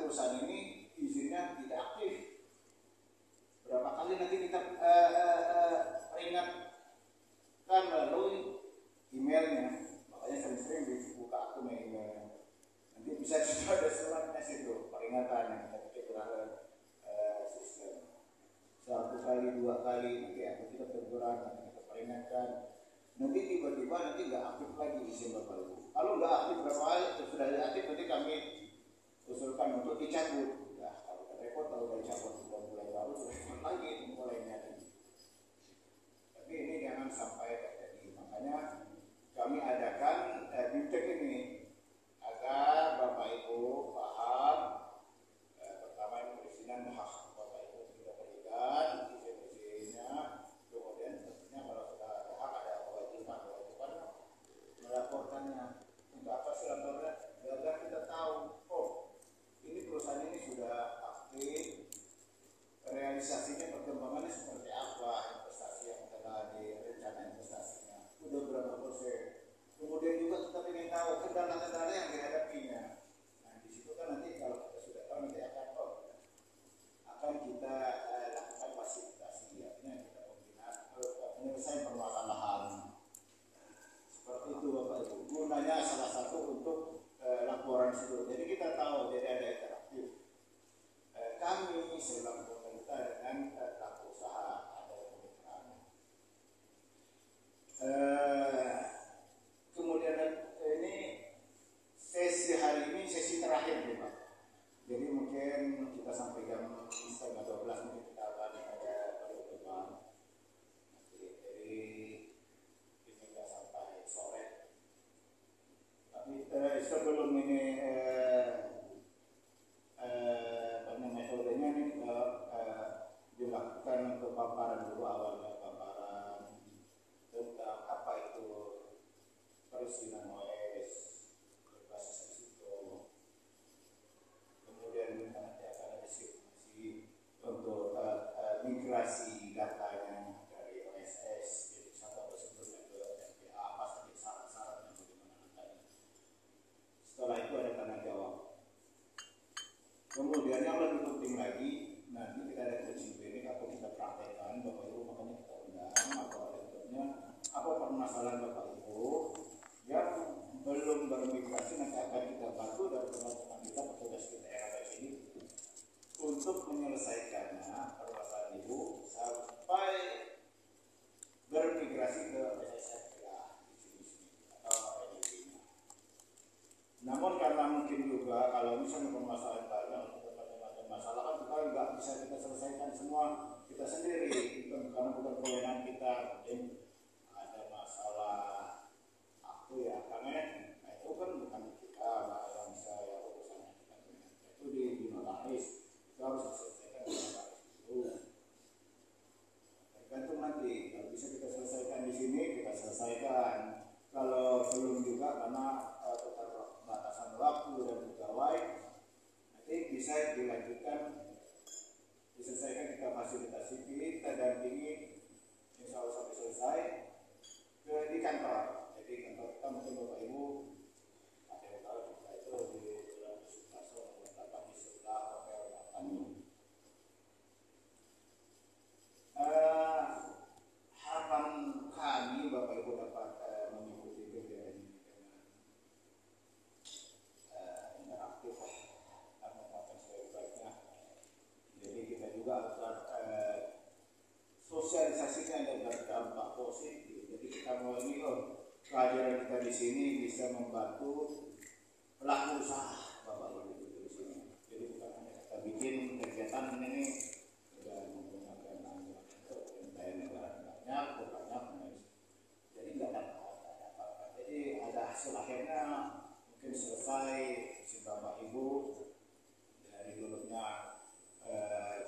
perusahaan ini izinnya tidak aktif. Berapa kali nanti kita peringatkan melalui emailnya, makanya sering-sering dibuka akun email. Nanti bisa juga ada suratnya situ peringatan yang kita ketik sistem. 1 kali, 2 kali, nanti kita teguran, nanti kita peringatkan. Nanti tiba-tiba nanti nggak aktif lagi izin Bapak Ibu. Kalau nggak aktif berapa kali, sudah aktif nanti kami usulkan untuk dicabut. Ya, kalau repot kalau udah dicabut sudah mulai baru repot lagi mulainya. Tapi ini jangan sampai terjadi. Makanya kami adakan BIMTEK ini agar Bapak Ibu paham. Pertama ini perizinan hak Bapak Ibu sudah berikan izin-izinnya, kemudian tentunya kalau sudah ada hak ada kewajiban melaporkannya. Untuk apa sih lapornya? Agar kita tahu, oh ini perusahaan ini sudah aktif, realisasinya perkembangannya seperti apa, investasi yang telah direncana investasinya sudah berapa persen. Kemudian juga kita ingin tahu kendala-kendala yang dihadapinya. Nah di situ kan nanti kalau kita sudah tahu nanti akan kita lakukan fasilitasi, artinya kita membina penyelesaian permasalahan. Seperti itu Bapak Ibu. Gunanya salah satu untuk laporan itu. Jadi kita tahu jadi ada interaktif. Kami selaku pemerintah dengan pelaku usaha ada kemitraan. Kemudian ini sesi hari ini sesi terakhir nih Pak. Jadi mungkin kita sampai jam 11:30 mungkin kita akan ada penutupan. Jadi ini nggak sampai sore. Tapi sebelum ini metodenya ini dilakukan untuk paparan dulu awalnya, paparan tentang apa itu perizinan OS berbasis risiko. Kemudian nanti akan ada simulasi untuk migrasi datanya dari OSS jadi satu sebelumnya ke RPA, apa saja syarat-syaratnya bagaimana nantinya. Setelah itu ada tanya jawab. Kemudian yang lebih penting lagi, nanti kita ada coaching training atau kita praktekkan Bapak Ibu, makanya kita undang atau ada bentuknya apa permasalahan Bapak Ibu yang belum bermigrasi, nanti akan kita bantu dari teman-teman kita petugas kita RW ini untuk menyelesaikannya permasalahan Ibu sampai bermigrasi ke SSFPA atau NIP-nya. Namun karena mungkin juga kalau misalnya permasalahan banyak untuk berbagai masalah kan kita nggak bisa kita selesaikan semua kita sendiri, karena bukan kewenangan kita. Mungkin ada masalah aku ya karena itu kan bukan kita yang bisa ya urusannya kita itu di notaris, itu harus diselesaikan di notaris dulu. Tergantung nanti kalau bisa kita selesaikan di sini kita selesaikan, kalau belum juga karena batasan waktu dan pegawai nanti bisa dilanjutkan diselesaikan, kita fasilitasi, kita dampingi insya Allah sampai selesai di kantor. Jadi kantor kita mungkin Bapak Ibu ada yang tahu kita itu di Jalan Sukarso nomor 8 di sebelah Hotel Batani. Harapan kami Bapak Ibu dapat mengikuti kegiatan ini dengan interaktif karena akan sebaik-baiknya. Jadi kita juga akan sosialisasinya dan berdampak positif. Jadi kita mau ini pelajaran kita di sini bisa membantu pelaku usaha Bapak Ibu di sini. Jadi bukan hanya kita bikin kegiatan ini dan menggunakan anggaran banyak, jadi nggak dapat apa-apa. Jadi ada hasil akhirnya mungkin selesai si Bapak Ibu dari dulunya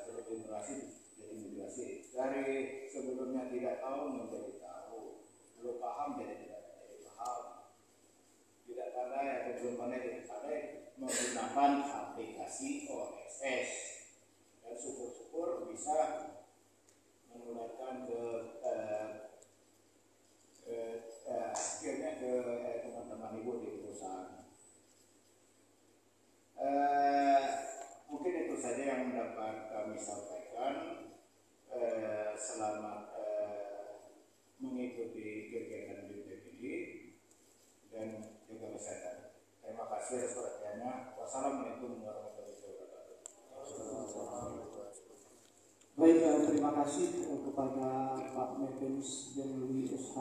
bermigrasi jadi migrasi, dari sebelumnya tidak tahu menjadi tahu, belum paham jadi tidak paham, tidak pandai atau belum pandai jadi pandai menggunakan aplikasi OSS, dan syukur-syukur bisa menularkan ke akhirnya ke teman-teman Ibu di perusahaan. mengikuti kegiatan BPP ini dan juga kesehatan. Terima kasih atas perhatiannya. Wassalamualaikum warahmatullahi wabarakatuh. Baik, terima kasih kepada Pak Mepens Jenderal SH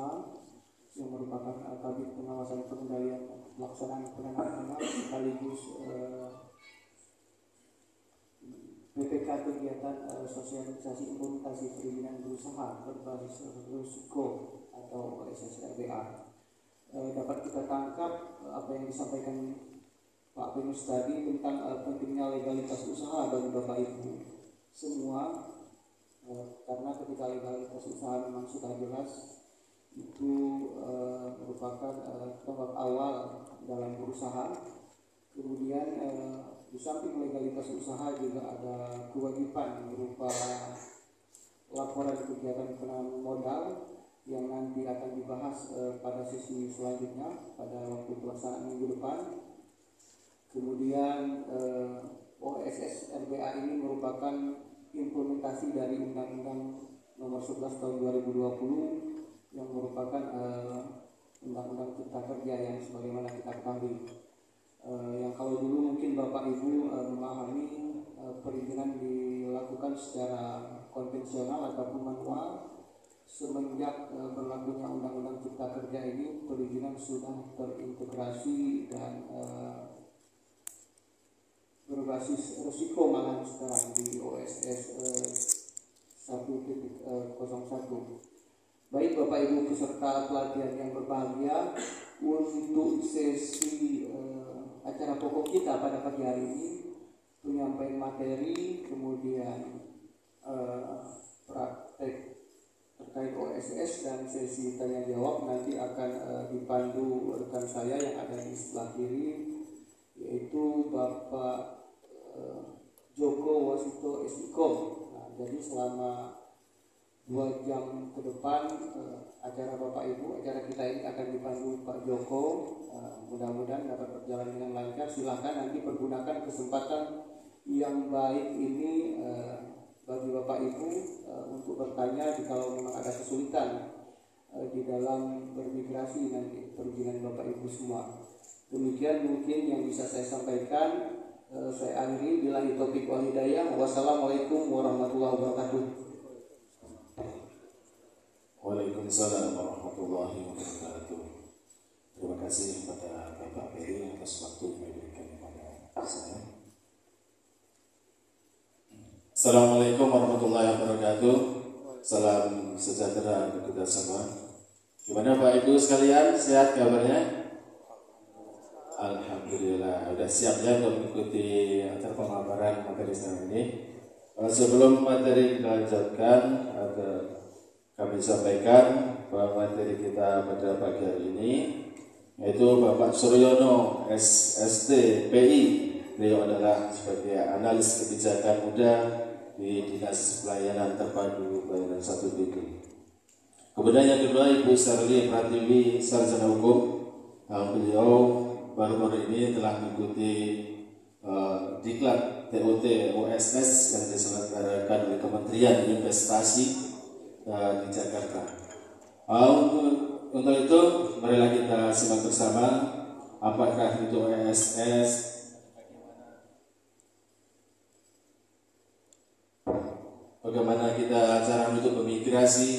yang merupakan Kabid Pengawasan Pengendalian Pelaksanaan Penanganan sekaligus PPK kegiatan sosialisasi implementasi perizinan berusaha berbasis risiko atau SSRBA. Dapat kita tangkap apa yang disampaikan Pak Penus tadi tentang pentingnya legalitas usaha bagi Bapak Ibu semua, karena ketika legalitas usaha memang sudah jelas itu merupakan tonggak awal dalam berusaha. Kemudian di samping legalitas usaha juga ada kewajiban berupa laporan kegiatan penanaman modal yang nanti akan dibahas pada sesi selanjutnya pada waktu pelaksanaan minggu depan. Kemudian OSS RBA ini merupakan implementasi dari Undang-Undang Nomor 11 Tahun 2020 yang merupakan Undang-Undang Cipta Kerja yang sebagaimana kita ketahui. Yang kalau dulu mungkin Bapak Ibu memahami perizinan dilakukan secara konvensional ataupun manual. Semenjak berlakunya Undang-Undang Cipta Kerja ini, perizinan sudah terintegrasi dan berbasis risiko malahan sekarang di OSS 1.01. Baik Bapak Ibu peserta pelatihan yang berbahagia, untuk sesi acara pokok kita pada pagi hari ini, penyampaian materi, kemudian praktek terkait OSS dan sesi tanya jawab nanti akan dipandu rekan saya yang ada di sebelah kiri, yaitu Bapak Joko Wasito SIKOM. Nah, jadi selama 2 jam ke depan acara Bapak Ibu, acara kita ini akan dipandu Pak Joko. Mudah-mudahan dapat berjalan dengan lancar. Silakan nanti pergunakan kesempatan yang baik ini bagi Bapak Ibu untuk bertanya kalau memang ada kesulitan di dalam bermigrasi nanti perizinan Bapak Ibu semua. Demikian mungkin yang bisa saya sampaikan. Saya akhiri billahi taufiq wal hidayah. Wassalamualaikum warahmatullahi wabarakatuh. Waalaikumsalam warahmatullahi wabarakatuh. Terima kasih kepada Bapak Peri atas waktu yang diberikan kepada saya. Assalamualaikum warahmatullahi wabarakatuh. Salam sejahtera untuk kita semua. Gimana Pak Ibu sekalian, sehat kabarnya? Alhamdulillah, sudah siap ya untuk mengikuti acara pemaparan materi sekarang ini. Sebelum materi dilanjutkan, kami sampaikan bahwa materi kita pada pagi hari ini yaitu Bapak Suryono SST PI. Beliau adalah sebagai analis kebijakan muda di Dinas Pelayanan Terpadu Pelayanan 1 BD. Kemudian yang kedua Ibu Sarli Pratiwi, sarjana hukum. Beliau baru-baru ini telah mengikuti diklat TOT OSS yang diselenggarakan oleh Kementerian Investasi di Jakarta. Untuk itu, marilah kita simak bersama apakah itu OSS, bagaimana kita cara untuk memigrasi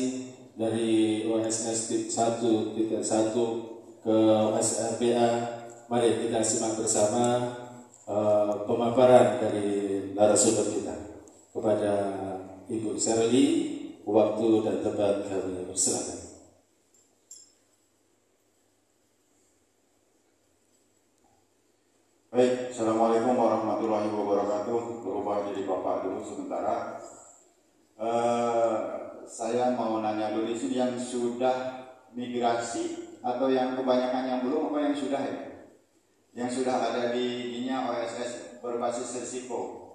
dari OSS 1.1 ke OSRBA. Mari kita simak bersama pemaparan dari narasumber kita. Kepada Ibu Sherly, waktu dan tempat kami persilakan. Baik, Assalamualaikum warahmatullahi wabarakatuh. Berubah jadi Bapak dulu sementara. Saya mau nanya dulu di sini yang sudah migrasi atau yang kebanyakan yang belum, apa yang sudah ya? Yang sudah ada di ininya OSS berbasis risiko.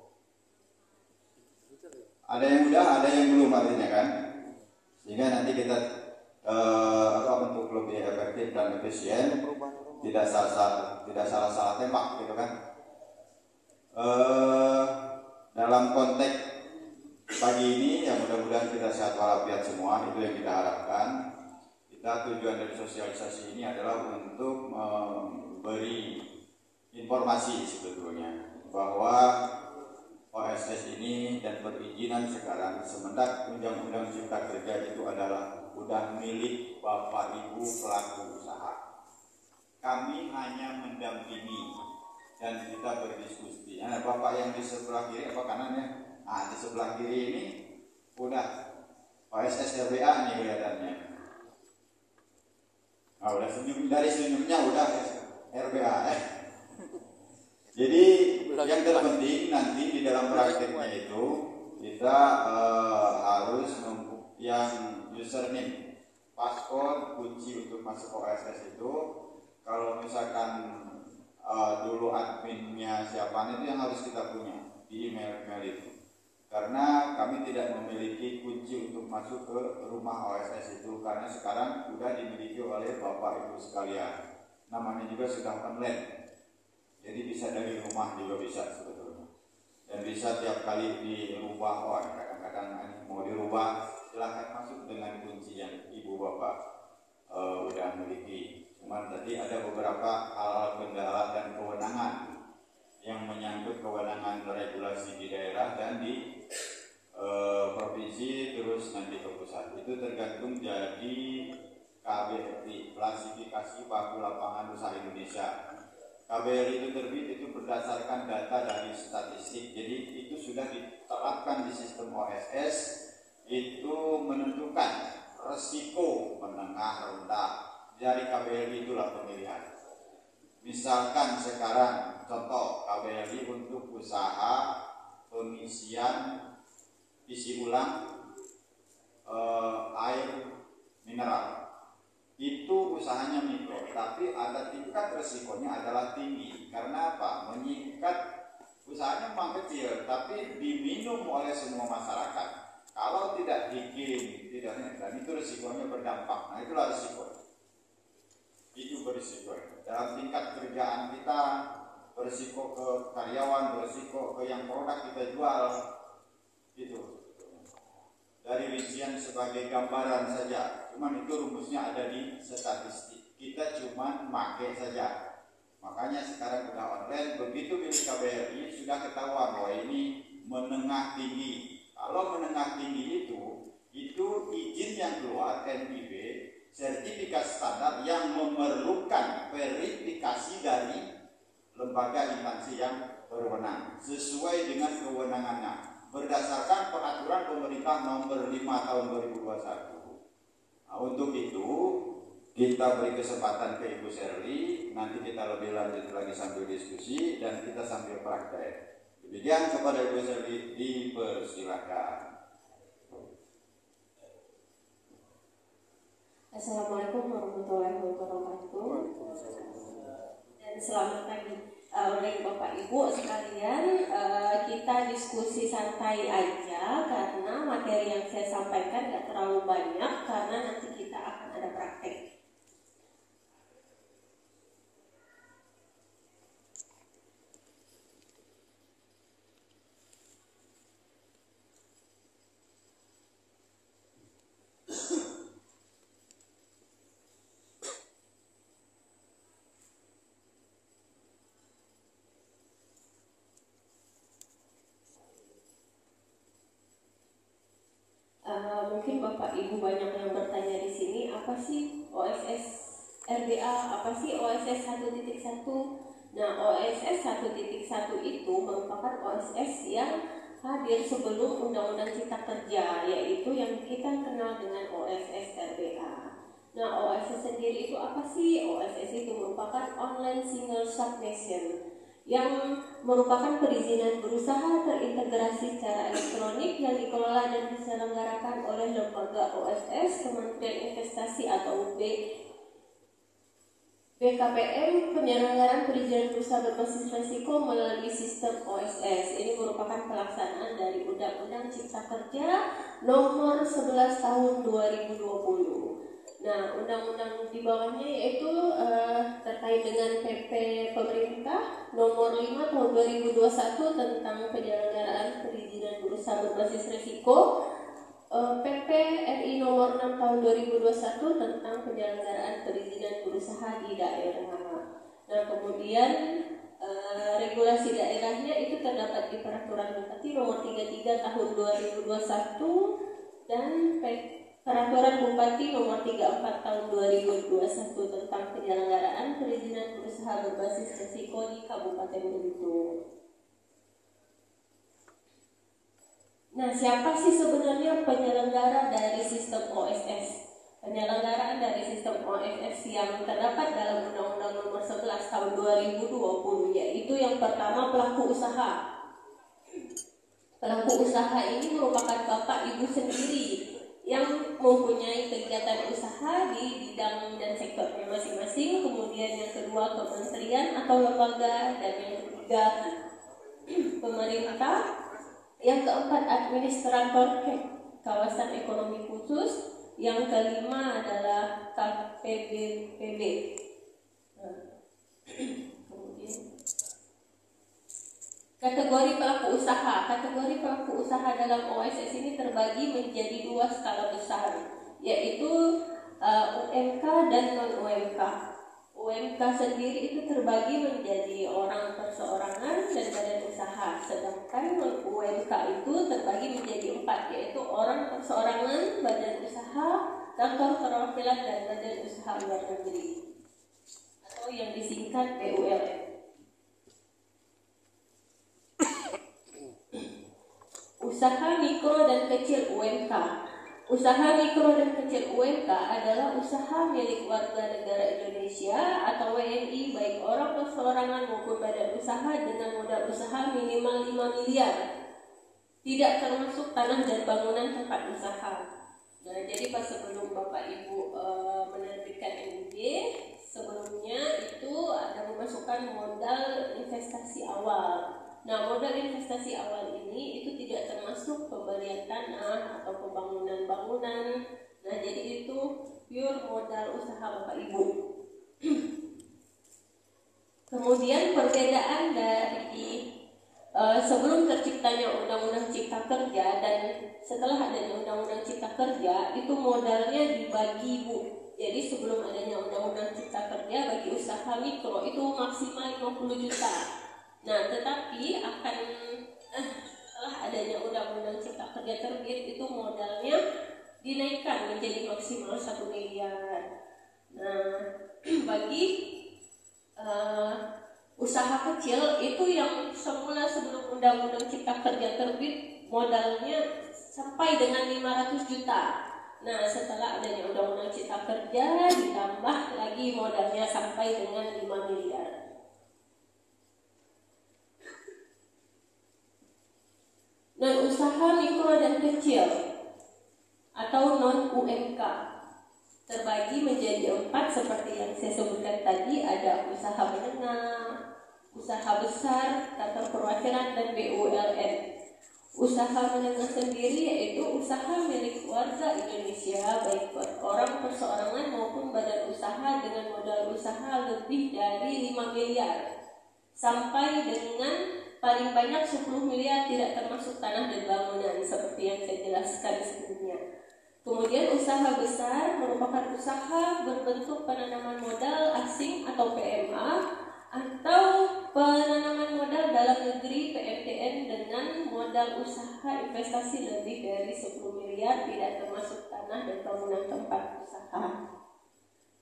Ada yang udah, ada yang belum artinya kan? Sehingga nanti kita untuk lebih efektif dan efisien, tidak salah tembak gitu kan? Dalam konteks pagi ini, yang mudah-mudahan kita sehat walafiat semua, itu yang kita harapkan. tujuan dari sosialisasi ini adalah untuk memberi informasi sebetulnya bahwa OSS ini dan perizinan sekarang semenjak Undang-Undang Cipta Kerja itu adalah udah milik Bapak Ibu pelaku usaha. Kami hanya mendampingi dan kita berdiskusi. Nah, Bapak yang di sebelah kiri apa kanan ya? Nah, di sebelah kiri ini udah OSS RBA nih kelihatannya. Nah, udah senyum, dari senyumnya udah RBA. Jadi yang terpenting nanti di dalam prakteknya itu kita harus yang username, password, kunci untuk masuk OSS itu. Kalau misalkan dulu adminnya siapa itu yang harus kita punya di email itu. Karena kami tidak memiliki kunci untuk masuk ke rumah OSS itu karena sekarang sudah dimiliki oleh Bapak Ibu sekalian. Namanya juga sudah online, jadi bisa dari rumah juga bisa sebetulnya. Dan bisa tiap kali dirubah, kadang-kadang mau dirubah silahkan masuk dengan kunci yang Ibu Bapak udah miliki. Cuman tadi ada beberapa hal kendala dan kewenangan yang menyangkut kewenangan regulasi di daerah dan di provinsi terus nanti ke pusat. Itu tergantung jadi KBRI, klasifikasi paku lapangan usaha Indonesia. KBRI itu terbit itu berdasarkan data dari statistik. Jadi itu sudah diterapkan di sistem OSS, itu menentukan resiko menengah rendah dari KBRI, itulah pemilihan. Misalkan sekarang contoh KBRI untuk usaha pengisian isi ulang air mineral, itu usahanya mikro, tapi ada tingkat resikonya adalah tinggi. Karena apa? Menyikat usahanya memang kecil, tapi diminum oleh semua masyarakat. Kalau tidak higien, tidak netral, itu resikonya berdampak. Nah, itulah resiko. Itu berisiko. Dalam tingkat kerjaan kita, berisiko ke karyawan, berisiko ke yang produk kita jual. Itu. Dari rincian sebagai gambaran saja. Cuman itu rumusnya ada di statistik. Kita cuman pakai saja. Makanya sekarang udah online, begitu milik KBRI sudah ketahuan bahwa ini menengah tinggi. Kalau menengah tinggi itu izin yang keluar NIB, sertifikat standar yang memerlukan verifikasi dari lembaga instansi yang berwenang sesuai dengan kewenangannya berdasarkan peraturan pemerintah nomor 5 tahun 2021. Nah, untuk itu kita beri kesempatan ke Ibu Sherly, nanti kita lebih lanjut lagi sambil diskusi dan kita sambil praktek. Demikian kepada Ibu Sherly, dipersilakan. Assalamualaikum warahmatullahi wabarakatuh. Dan selamat pagi oleh Bapak Ibu sekalian. Kita diskusi santai aja karena materi yang saya sampaikan tidak terlalu banyak karena nanti kita akan ada praktek. Mungkin Bapak Ibu banyak yang bertanya di sini, apa sih OSS RBA, apa sih OSS 1.1? Nah, OSS 1.1 itu merupakan OSS yang hadir sebelum Undang-Undang Cipta Kerja, yaitu yang kita kenal dengan OSS RBA. Nah, OSS sendiri itu apa sih? OSS itu merupakan Online Single Submission yang merupakan perizinan berusaha terintegrasi secara elektronik yang dikelola dan diselenggarakan oleh lembaga OSS, Kementerian Investasi atau BKPM, penyelenggaraan perizinan berusaha berbasis risiko melalui sistem OSS. Ini merupakan pelaksanaan dari Undang-Undang Cipta Kerja nomor 11 tahun 2020. Nah, undang-undang di bawahnya yaitu terkait dengan PP pemerintah nomor 5 tahun 2021 tentang penyelenggaraan perizinan berusaha berbasis risiko. PP RI nomor 6 tahun 2021 tentang penyelenggaraan perizinan berusaha di daerah. Nah, kemudian regulasi daerahnya itu terdapat di Peraturan Bupati nomor 33 tahun 2021 dan Peraturan Bupati nomor 34 tahun 2021 tentang penyelenggaraan perizinan berusaha berbasis risiko di Kabupaten Belitung. Nah, siapa sih sebenarnya penyelenggara dari sistem OSS? Penyelenggaraan dari sistem OSS yang terdapat dalam Undang-Undang Nomor 11 Tahun 2020, yaitu yang pertama pelaku usaha. Pelaku usaha ini merupakan bapak ibu sendiri yang mempunyai kegiatan usaha di bidang dan sektornya masing-masing. Kemudian yang kedua kementerian atau lembaga, dan yang ketiga pemerintah. Yang keempat administrator kawasan ekonomi khusus. Yang kelima adalah KPBPB. Kemudian kategori pelaku usaha. Kategori pelaku usaha dalam OSS ini terbagi menjadi dua skala besar, yaitu UMK dan non-UMK. UMK sendiri itu terbagi menjadi orang perseorangan dan badan usaha, sedangkan non-UMK itu terbagi menjadi 4, yaitu orang perseorangan, badan usaha, kantor perwakilan, dan badan usaha luar negeri atau yang disingkat BUMN. Usaha mikro dan kecil UMK. Usaha mikro dan kecil UMK adalah usaha milik warga negara Indonesia atau WNI, baik orang perseorangan maupun badan usaha dengan modal usaha minimal 5 miliar. Tidak termasuk tanah dan bangunan tempat usaha. Nah, jadi pas sebelum Bapak Ibu menerbitkan NUJ, sebelumnya itu ada memasukkan modal investasi awal. Nah, modal investasi awal ini itu tidak termasuk pembelian tanah atau pembangunan bangunan. Nah, jadi itu pure modal usaha Bapak Ibu. Kemudian perbedaan dari sebelum terciptanya Undang-Undang Cipta Kerja dan setelah adanya Undang-Undang Cipta Kerja, itu modalnya dibagi, Bu. Jadi sebelum adanya Undang-Undang Cipta Kerja, bagi usaha mikro itu maksimal 50 juta. Nah, tetapi setelah adanya Undang-Undang Cipta Kerja terbit, itu modalnya dinaikkan menjadi maksimal 1 miliar. Nah, bagi usaha kecil itu yang semula sebelum Undang-Undang Cipta Kerja terbit modalnya sampai dengan 500 juta. Nah, setelah adanya Undang-Undang Cipta Kerja ditambah lagi modalnya sampai dengan 5 miliar. Dan usaha mikro dan kecil atau non-UMK terbagi menjadi 4 seperti yang saya sebutkan tadi. Ada usaha menengah, usaha besar, kantor perwakilan, dan BUMN. Usaha menengah sendiri yaitu usaha milik warga Indonesia, baik orang perseorangan maupun badan usaha dengan modal usaha lebih dari 5 miliar sampai dengan paling banyak 10 miliar tidak termasuk tanah dan bangunan seperti yang saya jelaskan sebelumnya. Kemudian usaha besar merupakan usaha berbentuk penanaman modal asing atau PMA atau penanaman modal dalam negeri PMDN dengan modal usaha investasi lebih dari 10 miliar tidak termasuk tanah dan bangunan tempat usaha.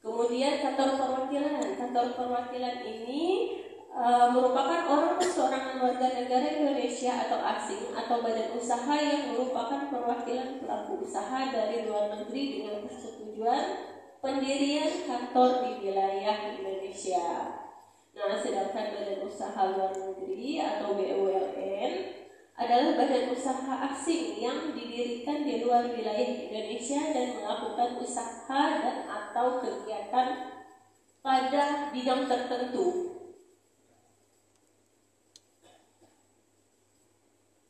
Kemudian kantor perwakilan. Kantor perwakilan ini merupakan orang perseorangan warga negara Indonesia atau asing atau badan usaha yang merupakan perwakilan pelaku usaha dari luar negeri dengan persetujuan pendirian kantor di wilayah Indonesia. Nah, sedangkan badan usaha luar negeri atau BUMN adalah badan usaha asing yang didirikan di luar wilayah Indonesia dan melakukan usaha dan atau kegiatan pada bidang tertentu.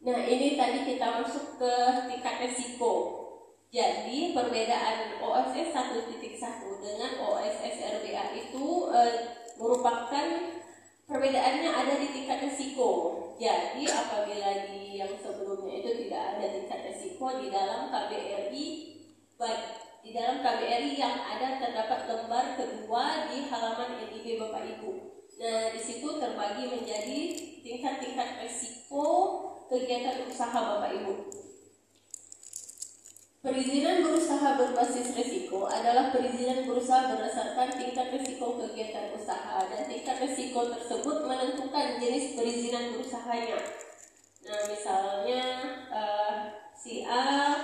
Nah, ini tadi kita masuk ke tingkat resiko. Jadi perbedaan OSS 1.1 dengan OSS RBA itu merupakan Perbedaannya ada di tingkat risiko. Jadi apabila di yang sebelumnya itu tidak ada tingkat risiko, di dalam KBRI yang ada terdapat lembar kedua di halaman NIB Bapak Ibu. Nah, di situ terbagi menjadi tingkat-tingkat risiko kegiatan usaha Bapak Ibu. Perizinan berusaha berbasis risiko adalah perizinan berusaha berdasarkan tingkat risiko kegiatan usaha, dan tingkat risiko tersebut menentukan jenis perizinan berusahanya. Nah, misalnya si A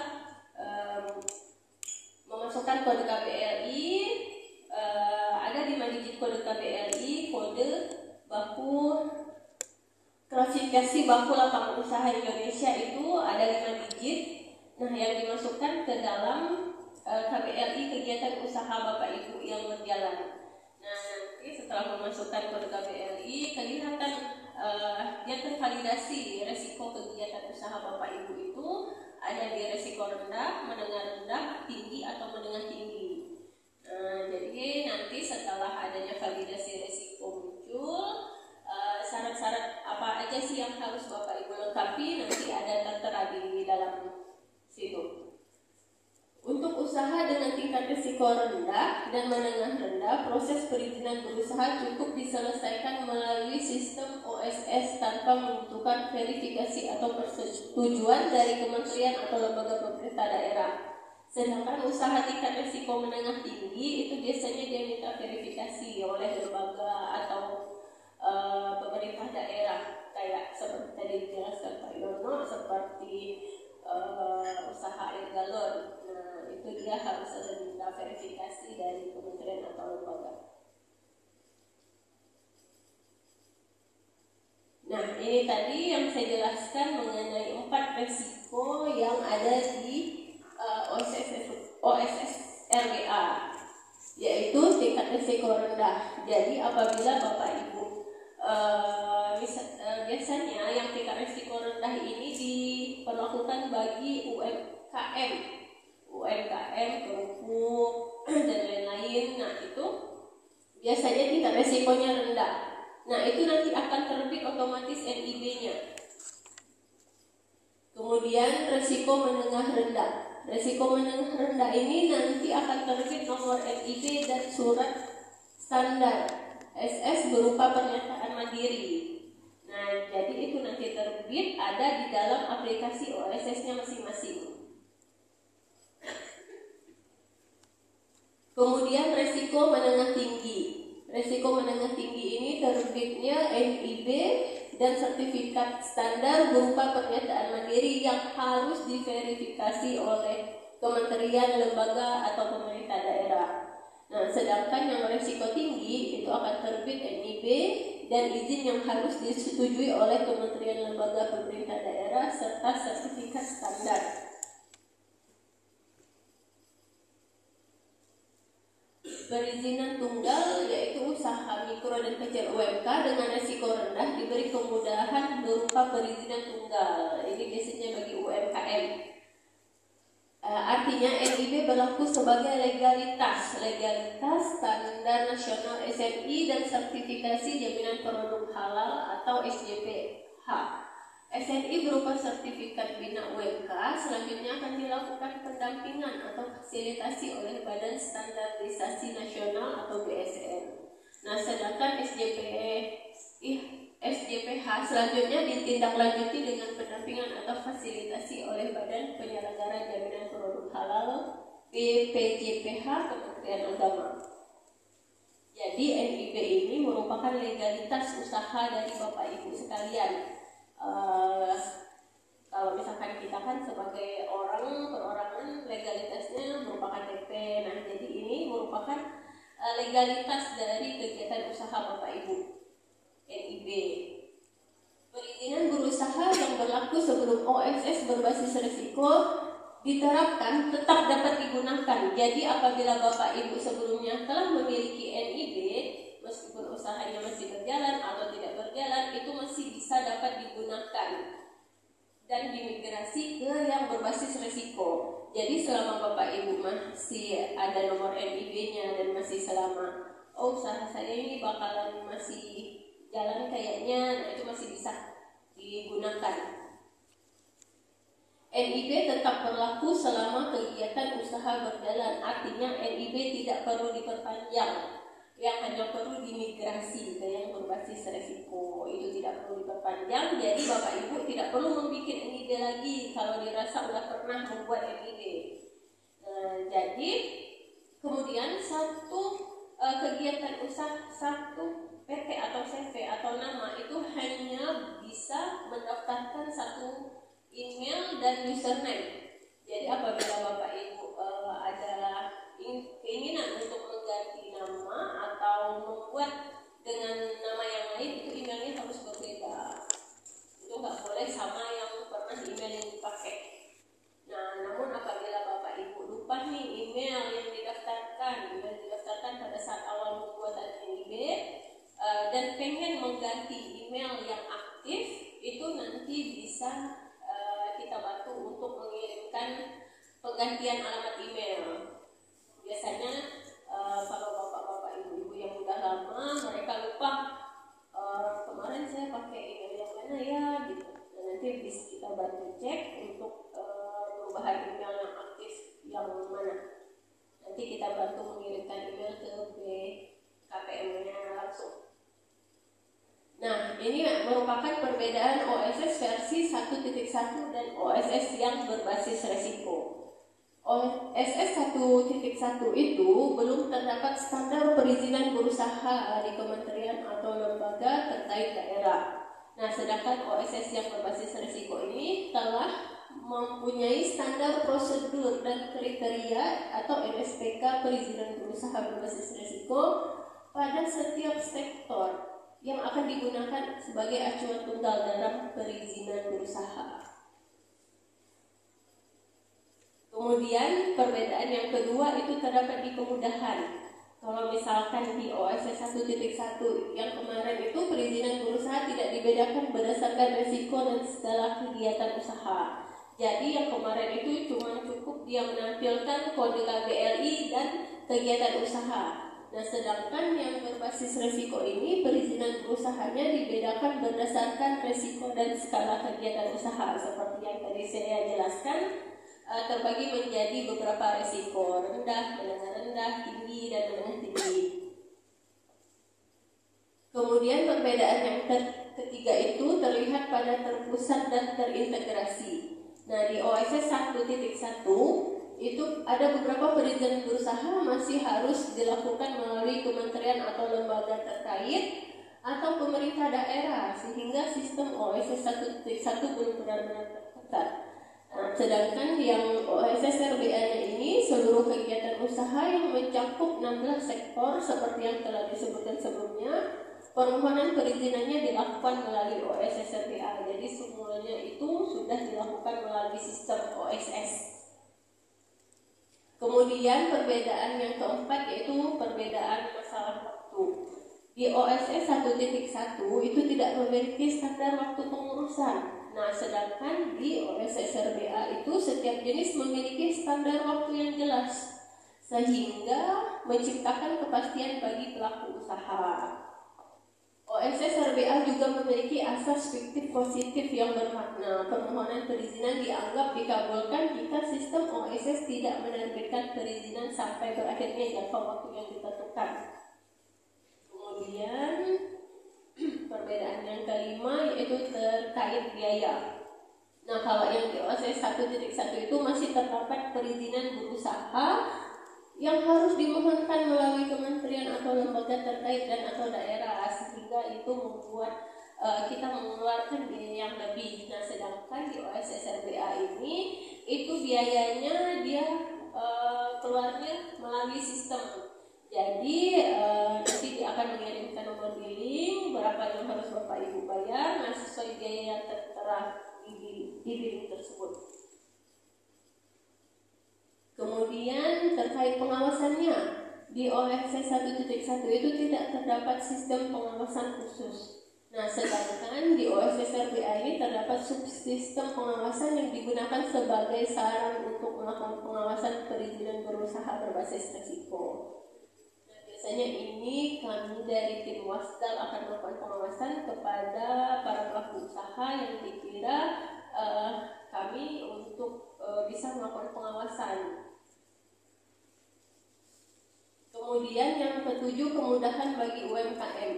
memasukkan kode KBRI, ada 5 digit kode KBRI, kode baku klasifikasi baku lapangan usaha Indonesia itu ada 5 digit. Nah, yang dimasukkan ke dalam KBRI kegiatan usaha Bapak Ibu yang berjalan. Nah, nanti setelah memasukkan kode KBRI, kelihatan dia tervalidasi resiko kegiatan usaha Bapak Ibu itu ada di resiko rendah, menengah rendah, tinggi atau menengah tinggi. Jadi nanti setelah adanya validasi resiko muncul, syarat-syarat apa aja sih yang harus Bapak Ibu lengkapi nanti ada tertera di dalam situ. Untuk usaha dengan tingkat risiko rendah dan menengah rendah, proses perizinan berusaha cukup diselesaikan melalui sistem OSS tanpa membutuhkan verifikasi atau persetujuan dari kementerian atau lembaga pemerintah daerah. Sedangkan usaha tingkat risiko menengah tinggi itu biasanya dia minta verifikasi oleh lembaga atau pemerintah daerah, kayak seperti tadi dijelaskan Pak Yono, seperti usaha air galon. Nah, itu dia harus ada minta verifikasi dari kementerian atau lembaga. Nah, ini tadi yang saya jelaskan mengenai 4 risiko yang ada di OSS RBA, yaitu tingkat risiko rendah. Jadi apabila Bapak Ibu biasanya yang tingkat risiko rendah ini diperlakukan bagi UMKM, kerupuk dan lain-lain. Nah, itu biasanya tingkat risikonya rendah. Nah, itu nanti akan terbit otomatis NIB-nya. Kemudian risiko menengah rendah. Risiko menengah rendah ini nanti akan terbit nomor NIB dan surat standar SS berupa pernyataan mandiri. Nah, jadi itu nanti terbit ada di dalam aplikasi OSS-nya masing-masing. Kemudian risiko menengah tinggi. Risiko menengah tinggi ini terbitnya NIB dan sertifikat standar berupa pernyataan mandiri yang harus diverifikasi oleh kementerian, lembaga, atau pemerintah daerah. Nah, sedangkan yang risiko tinggi itu akan terbit NIB dan izin yang harus disetujui oleh kementerian, lembaga, pemerintah daerah serta sertifikat standar. Perizinan tunggal yaitu usaha mikro dan kecil UMK dengan risiko rendah diberi kemudahan berupa perizinan tunggal. Ini biasanya bagi UMKM. Artinya NIB berlaku sebagai legalitas standar nasional SNI dan sertifikasi jaminan produk halal atau SJPH. SNI berupa sertifikat bina UMK. Selanjutnya akan dilakukan pendampingan atau fasilitasi oleh Badan Standarisasi Nasional atau BSN. Nah, sedangkan SJPH selanjutnya ditindaklanjuti dengan pendampingan atau fasilitasi oleh Badan Penyelenggara Jaminan Produk Halal BPJPH Kementerian Agama. Jadi NIB ini merupakan legalitas usaha dari Bapak Ibu sekalian. Kalau misalkan kita kan sebagai orang perorangan legalitasnya merupakan DP. Nah, jadi ini merupakan legalitas dari kegiatan usaha Bapak Ibu NIB. Perizinan berusaha yang berlaku sebelum OSS berbasis risiko diterapkan tetap dapat digunakan. Jadi apabila Bapak Ibu sebelumnya telah memiliki NIB, meskipun usahanya masih berjalan atau tidak berjalan, itu masih bisa dapat digunakan dan dimigrasi ke yang berbasis risiko. Jadi selama Bapak Ibu masih ada nomor NIB-nya dan masih selama usaha saya ini bakalan masih jalan kayaknya, nah itu masih bisa digunakan. NIB tetap berlaku selama kegiatan usaha berjalan, artinya NIB tidak perlu diperpanjang, yang hanya perlu dimigrasi ke yang berbasis resiko, itu tidak perlu diperpanjang. Jadi Bapak Ibu tidak perlu membuat NIB lagi kalau dirasa sudah pernah membuat NIB. Jadi kemudian satu kegiatan usaha, satu PT atau CV atau nama itu hanya bisa mendaftarkan satu email dan username. Jadi apabila Bapak Ibu ada keinginan untuk mengganti nama atau membuat dengan nama yang lain, itu emailnya harus berbeda. Itu nggak boleh sama yang pernah email yang dipakai. Nah, namun apabila Bapak Ibu lupa nih email yang didaftarkan pada saat awal pembuatan NIB dan pengen mengganti email yang aktif, itu nanti bisa kita bantu untuk mengirimkan penggantian alamat email. Biasanya kalau bapak-bapak ibu-ibu yang udah lama, mereka lupa kemarin saya pakai email yang mana ya gitu. Dan nanti bisa kita bantu cek untuk perubahan email yang aktif yang mana. Nanti kita bantu mengirimkan email ke BKPM-nya langsung. Nah, ini merupakan perbedaan OSS versi 1.1 dan OSS yang berbasis resiko. OSS 1.1 itu belum terdapat standar perizinan berusaha di kementerian atau lembaga terkait daerah. Nah, sedangkan OSS yang berbasis resiko ini telah mempunyai standar prosedur dan kriteria atau MSPK perizinan berusaha berbasis resiko pada setiap sektor yang akan digunakan sebagai acuan tunggal dalam perizinan berusaha. Kemudian perbedaan yang kedua itu terdapat di kemudahan. Kalau misalkan di OSS 1.1 yang kemarin itu perizinan berusaha tidak dibedakan berdasarkan risiko dan segala kegiatan usaha. Jadi yang kemarin itu cuma cukup dia menampilkan kode KBLI dan kegiatan usaha. Nah, sedangkan yang berbasis risiko ini perizinan berusahanya dibedakan berdasarkan risiko dan skala kegiatan usaha. Seperti yang tadi saya jelaskan, terbagi menjadi beberapa risiko: rendah, menengah rendah, tinggi, dan menengah tinggi. Kemudian perbedaan yang ketiga itu terlihat pada terpusat dan terintegrasi. Nah, di OSS 1.1 itu ada beberapa perizinan berusaha masih harus dilakukan melalui kementerian atau lembaga terkait atau pemerintah daerah, sehingga sistem OSS 1.1 belum benar-benar terketat. Nah, sedangkan yang OSS RBA-nya ini seluruh kegiatan usaha yang mencakup 16 sektor seperti yang telah disebutkan sebelumnya, permohonan perizinannya dilakukan melalui OSS RBA. Jadi semuanya itu sudah dilakukan melalui sistem OSS. Kemudian perbedaan yang keempat yaitu perbedaan masalah waktu. Di OSS 1.1 itu tidak memiliki standar waktu pengurusan. Nah, sedangkan di OSS RBA itu setiap jenis memiliki standar waktu yang jelas, sehingga menciptakan kepastian bagi pelaku usaha. OSS RBA juga memiliki asas fiktif positif yang bermakna. Permohonan perizinan dianggap dikabulkan jika sistem OSS tidak menerbitkan perizinan sampai berakhirnya jangka waktu yang ditentukan. Kemudian perbedaan yang kelima yaitu terkait biaya. Nah, kalau yang di OSS 1.1 itu masih terdapat perizinan berusaha yang harus dimohonkan melalui kementerian atau lembaga terkait dan atau daerah, sehingga itu membuat kita mengeluarkan biaya yang lebih. Nah, sedangkan di OSS RBA ini itu biayanya dia keluarnya melalui sistem. Jadi nanti dia akan mengirimkan nomor billing berapa yang harus Bapak Ibu bayar, nah sesuai biaya yang tertera di billing tersebut. Kemudian terkait pengawasannya, di OSS 1.1 itu tidak terdapat sistem pengawasan khusus. Nah, sedangkan di OSS RBA ini terdapat subsistem pengawasan yang digunakan sebagai saran untuk melakukan pengawasan perizinan berusaha berbasis risiko. Nah, Biasanya ini kami dari tim Wasdal akan melakukan pengawasan kepada para pelaku usaha yang dikira kami untuk bisa melakukan pengawasan. Kemudian yang ketujuh, kemudahan bagi UMKM.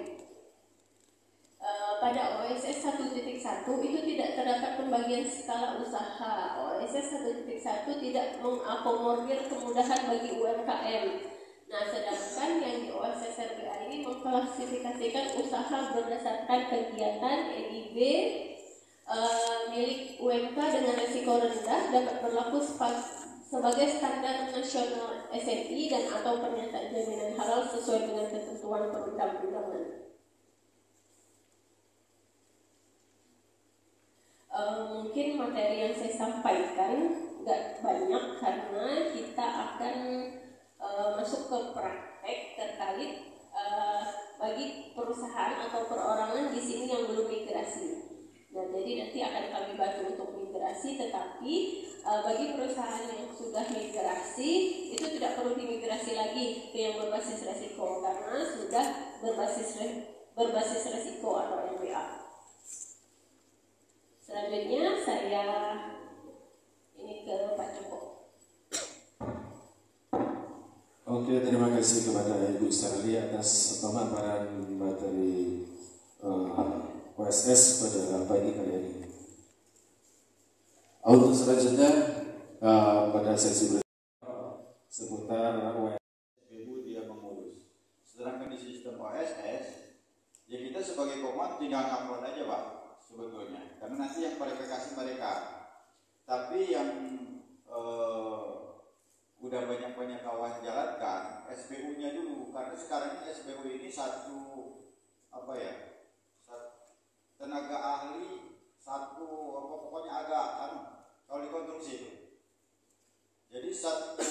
Pada OSS 1.1 itu tidak terdapat pembagian skala usaha. OSS 1.1 tidak mengakomodir kemudahan bagi UMKM. Nah, sedangkan yang di OSS RBA ini mengklasifikasikan usaha berdasarkan kegiatan EIB milik UMK dengan risiko rendah dapat berlaku sebagai standar nasional SNI dan atau pernyataan jaminan halal sesuai dengan ketentuan perundang-undangan. Mungkin materi yang saya sampaikan nggak banyak karena kita akan masuk ke praktek terkait bagi perusahaan atau perorangan di sini yang belum migrasi. Nah, jadi nanti akan kami bantu untuk migrasi, tetapi bagi perusahaan yang sudah migrasi itu tidak perlu dimigrasi lagi ke yang berbasis resiko karena sudah berbasis resiko atau LBA. Selanjutnya saya ini ke Pak Joko. Oke, terima kasih kepada Ibu Sarli atas pemaparan materi OSS pada pagi kali ini. Untuk selanjutnya pada sesi seputar OSS, Ibu dia mengurus. Sedangkan di sistem OSS, ya kita sebagai pemohon tinggal upload aja Pak sebetulnya, karena nanti yang verifikasi mereka. Tapi yang udah banyak kawan jalankan SBU-nya dulu, karena sekarang ini SBU ini satu tenaga ahli satu pokoknya agak kalau dikonstruksi itu. Jadi satu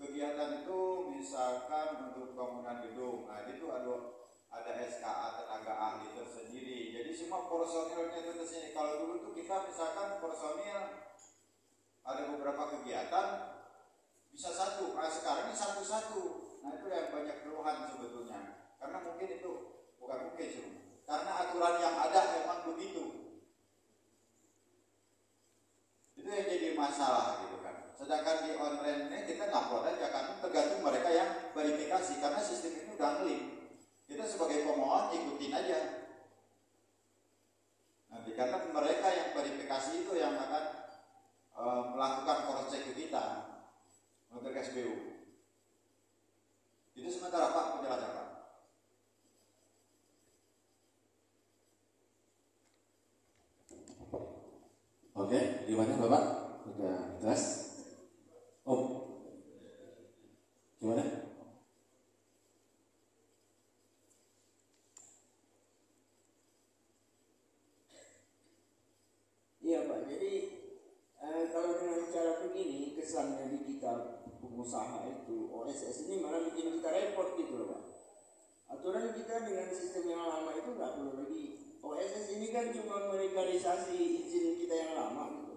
kegiatan itu misalkan untuk bangunan gedung, nah itu ada SKA tenaga ahli tersendiri. Jadi semua personilnya itu tersendiri. Kalau dulu tuh kita misalkan personil ada beberapa kegiatan bisa satu, sekarang ini satu-satu. Nah itu yang banyak keluhan sebetulnya. Karena mungkin itu bukan mungkin sih, karena aturan yang ada memang begitu. Itu yang jadi masalah gitu kan. Sedangkan di online ini kita ngupload aja kan, tergantung mereka yang verifikasi karena sistem ini udah ngelink. Kita sebagai pemohon ikutin aja. Nanti karena mereka yang verifikasi itu yang akan melakukan cross check ke kita untuk SBU. Itu sementara Pak penjelasan Pak. Oke, gimana Bapak? Udah jelas? Gimana? Iya Pak, jadi kalau dengan cara begini kesannya di kita pengusaha itu OSS ini malah bikin kita repot gitu loh Pak. Aturan kita dengan sistem yang lama itu nggak perlu lagi. OSS ini kan cuma melegalisasi izin kita yang lama gitu,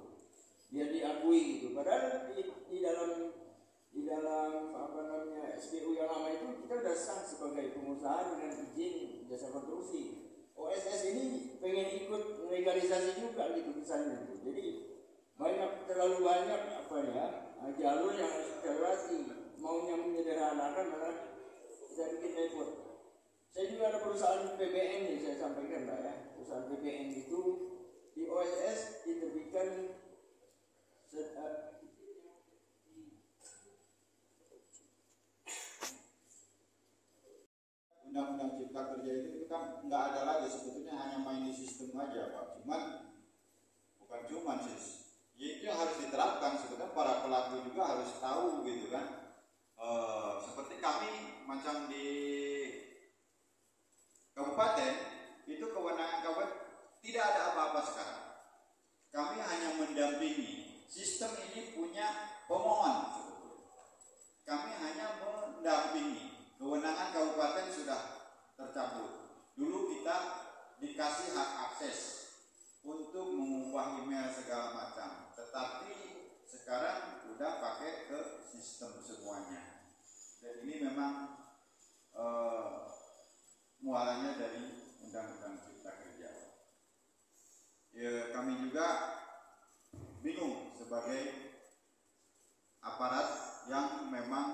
biar diakui gitu. Padahal di dalam apa namanya SBU yang lama itu kita udah sah sebagai pengusaha dengan izin jasa konstruksi. OSS ini pengen ikut legalisasi juga gitu kesannya gitu. Jadi terlalu banyak jalur yang harus kita lewati. Maunya menyederhanakan malah kita bikin repot. Saya juga ada perusahaan PBN nih, saya sampaikan Pak ya. Perusahaan PBN itu di OSS diterbitkan Undang-undang Cipta Kerja itu kan nggak ada lagi sebetulnya, hanya main di sistem aja Pak. Bukan cuman sih, ya itu yang harus diterapkan sebetulnya, para pelaku juga harus tahu gitu kan. Seperti kami macam di kabupaten itu kewenangan kabupaten tidak ada apa-apa sekarang. Kami hanya mendampingi. Sistem ini punya pemohon sebetulnya. Kami hanya mendampingi. Kewenangan kabupaten sudah tercabut. Dulu kita dikasih hak akses untuk mengubah email segala macam, tetapi sekarang udah pakai ke sistem semuanya. Dan ini memang mualanya dari Undang-Undang Cipta Kerja. Ya, kami juga bingung sebagai aparat yang memang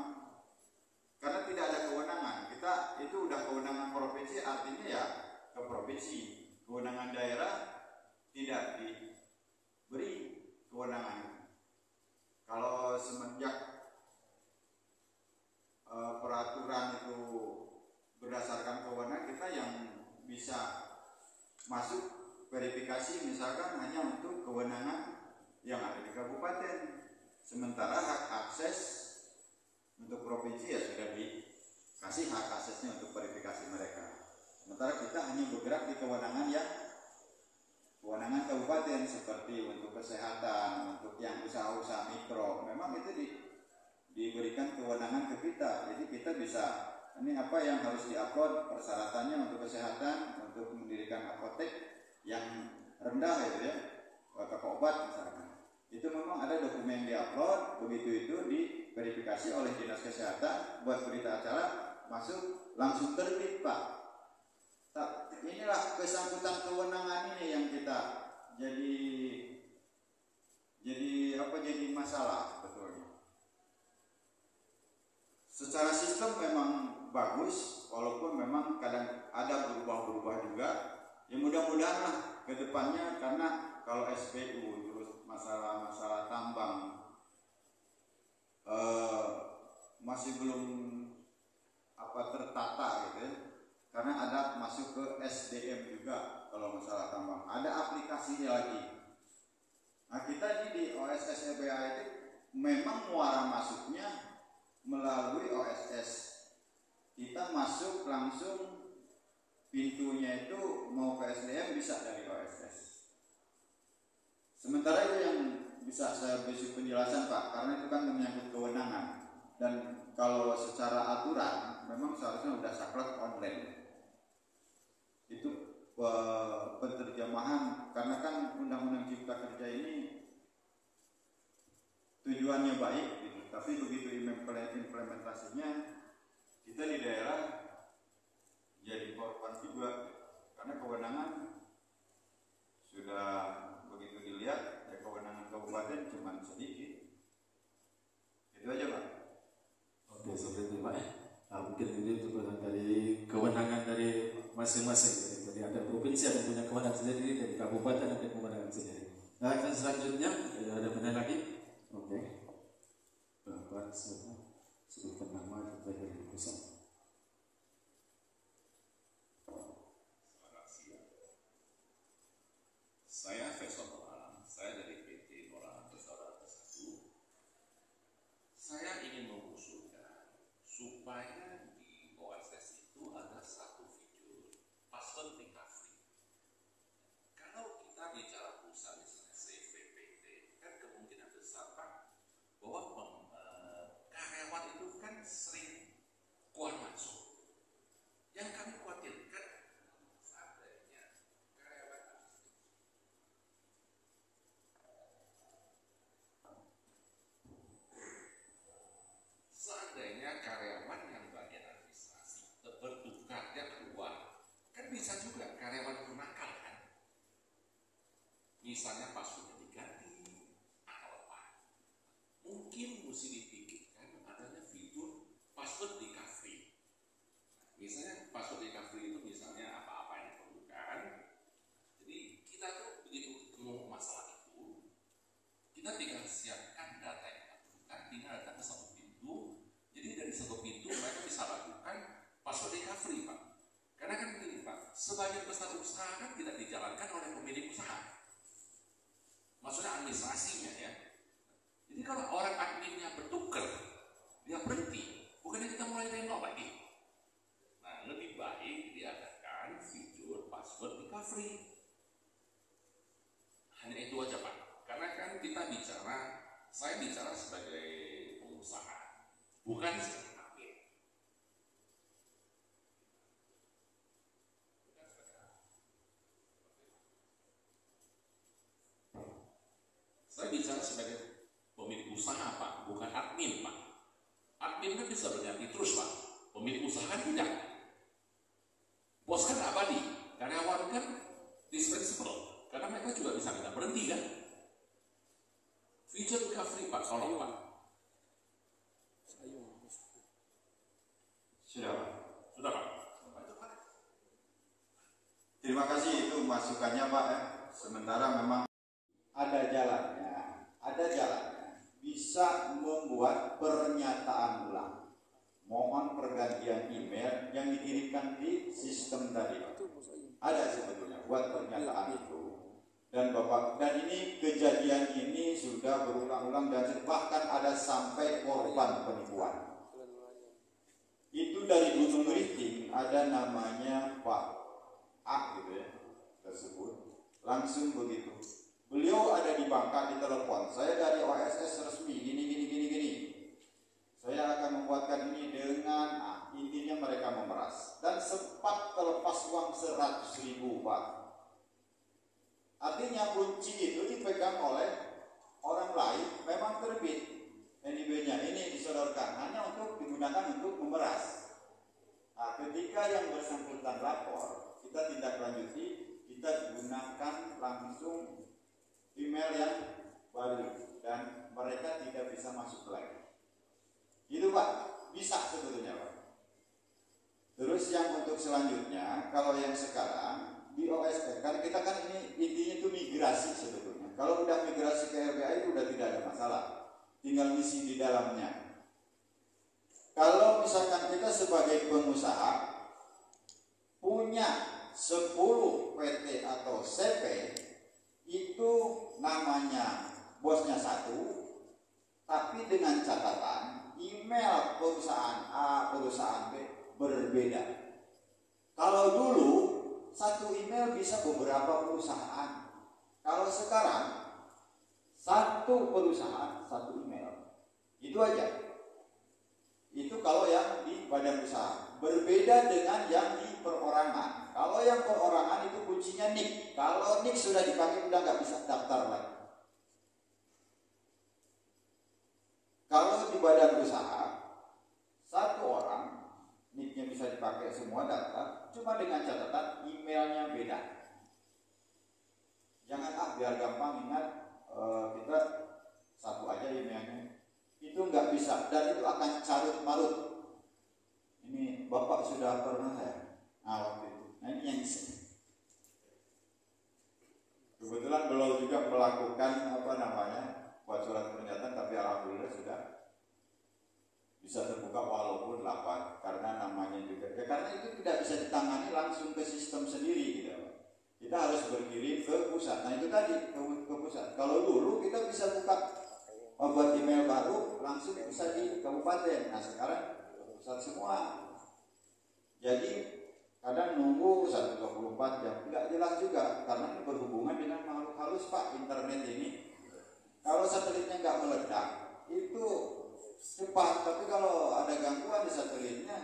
karena tidak ada kewenangan. Kita itu udah kewenangan provinsi, artinya ya ke provinsi. Kewenangan daerah tidak diberi kewenangan. Kalau semenjak peraturan itu berdasarkan kewenangan, kita yang bisa masuk verifikasi misalkan hanya untuk kewenangan yang ada di kabupaten. Sementara hak akses untuk provinsi ya sudah dikasih hak aksesnya untuk verifikasi mereka. Sementara kita hanya bergerak di kewenangan kabupaten seperti untuk kesehatan, untuk yang usaha-usaha mikro. Memang itu diberikan kewenangan ke kita. Jadi kita bisa, ini apa yang harus diupload persyaratannya untuk kesehatan, untuk mendirikan apotek yang rendah gitu ya, toko obat misalkan. Itu memang ada dokumen yang diupload, begitu itu diverifikasi oleh dinas kesehatan, buat berita acara masuk langsung terbit Pak. Inilah kesangkutan kewenangan ini yang kita jadi masalah sebetulnya. Secara sistem memang bagus, walaupun memang kadang ada berubah-berubah juga. Ya mudah-mudahan lah ke depannya, karena kalau SPU terus masalah-masalah tambang masih belum tertata gitu ya. Karena ada masuk ke SDM juga kalau masalah tambang. Ada aplikasinya lagi. Nah kita ini di OSS RBA itu memang muara masuknya melalui OSS. Kita masuk langsung, pintunya itu mau ke SDM bisa dari OSS. Sementara itu yang bisa saya beri penjelasan Pak, karena itu kan menyangkut kewenangan. Dan kalau secara aturan memang seharusnya sudah saklek online. Itu penerjemahan, karena kan Undang-Undang Cipta Kerja ini tujuannya baik gitu, tapi begitu implementasinya kita di daerah jadi korban juga, karena kewenangan sudah begitu dilihat ya, kewenangan kabupaten cuma sedikit. Itu aja Pak. Oke, seperti itu Pak. Mungkin ini untuk dari kewenangan dari masing-masing. Jadi ada provinsi yang punya kewenangan sendiri, dari kabupaten ada kewenangan sendiri. Nah, dan selanjutnya ada benar lagi. Oke. Bapak sebutkan nama dan dari pusat. Saya Faisal Moran, saya dari PT Moran Persaudaraan Bersatu. Saya ingin mengusulkan supaya di OSS itu ada satu fitur password recovery. Kalau kita bicara perusahaan misalnya CVPT, kan kemungkinan besar Pak bahwa karyawan itu kan sering keluar masuk. Yang kami khawatirkan seandainya karyawan yang bagian administrasi bertukar dia keluar, kan bisa juga karyawan itu nakal kan, misalnya passwordnya diganti atau apa. Mungkin mesti dipikirkan adanya fitur password recovery. Misalnya password recovery itu misalnya apa-apa yang diperlukan, jadi kita tuh begitu ketemu masalah itu, kita tinggal siapkan data yang diperlukan, tinggal datang ke satu pintu. Jadi dari satu pintu mereka bisa lakukan password recovery Pak. Karena kan begini Pak, sebagian besar usaha kan tidak dijalankan oleh pemilik usaha, maksudnya administrasinya ya. Jadi kalau orang adminnya bertukar, dia berhenti, bukannya kita mulai dari nol lagi. Nah lebih baik diadakan fitur password recovery. Hanya itu aja Pak. Karena kan kita bicara, saya bicara sebagai pengusaha, bukan sebagai admin. Saya bicara sebagai pemilik usaha Pak, bukan admin Pak. Admin kan bisa berganti terus Pak. Pemilik usaha tidak. Bos kan abadi, karyawan kan dispensable, karena mereka juga bisa minta berhenti kan. Future recovery Pak, tolong Pak. Sudah Pak. Sudah Pak. Terima kasih itu masukannya Pak ya. Sementara memang ada jalannya bisa membuat pernyataan ulang. Mohon pergantian email yang dikirimkan di sistem tadi Pak. Ada sebetulnya buat pernyataan itu. Dan Bapak, dan ini kejadian ini sudah berulang-ulang dan bahkan ada sampai korban penipuan. Itu dari Gunung Riting ada namanya Pak A gitu ya, tersebut langsung begitu. Beliau ada di Bangka, di telepon. Saya dari OSS resmi, gini. Saya akan membuatkan ini dengan intinya mereka memeras dan sempat terlepas uang 100.000 Pak. Artinya kunci itu dipegang oleh orang lain, memang terbit NIB-nya ini disodorkan hanya untuk digunakan untuk memeras. Nah, ketika yang bersangkutan lapor, kita tindak lanjuti, kita gunakan langsung email yang baru dan mereka tidak bisa masuk lagi. Itu Pak, bisa sebetulnya Pak. Terus yang untuk selanjutnya, kalau yang sekarang di OSP kan kita kan ini intinya itu migrasi sebetulnya. Kalau udah migrasi ke RBA itu udah tidak ada masalah, tinggal misi di dalamnya. Kalau misalkan kita sebagai pengusaha punya 10 PT atau CP, itu namanya bosnya satu, tapi dengan catatan email perusahaan A, perusahaan B berbeda. Kalau dulu satu email bisa beberapa perusahaan. Kalau sekarang satu perusahaan satu email. Itu aja. Itu kalau yang di badan usaha. Berbeda dengan yang di perorangan. Kalau yang perorangan itu kuncinya NIK. Kalau NIK sudah dipakai udah nggak bisa daftar lagi. Kalau di badan usaha satu orang NIK-nya bisa dipakai semua data, cuma dengan catatan emailnya beda. Jangan biar gampang ingat kita satu aja emailnya. Itu nggak bisa dan itu akan carut marut. Ini Bapak sudah pernah ya? Waktu itu. Nah ini yang kebetulan beliau juga melakukan buat surat pernyataan, tapi alhamdulillah sudah bisa terbuka walaupun 8 karena namanya juga karena itu tidak bisa ditangani langsung ke sistem sendiri gitu. Kita harus berkirim ke pusat. Nah itu tadi ke pusat. Kalau dulu kita bisa buka membuat email baru langsung bisa di kabupaten. Nah sekarang ke pusat semua. Jadi kadang nunggu 124 jam tidak jelas juga karena ini berhubungan dengan makhluk halus Pak internet ini. Kalau satelitnya nggak meledak itu cepat, tapi kalau ada gangguan di satelitnya,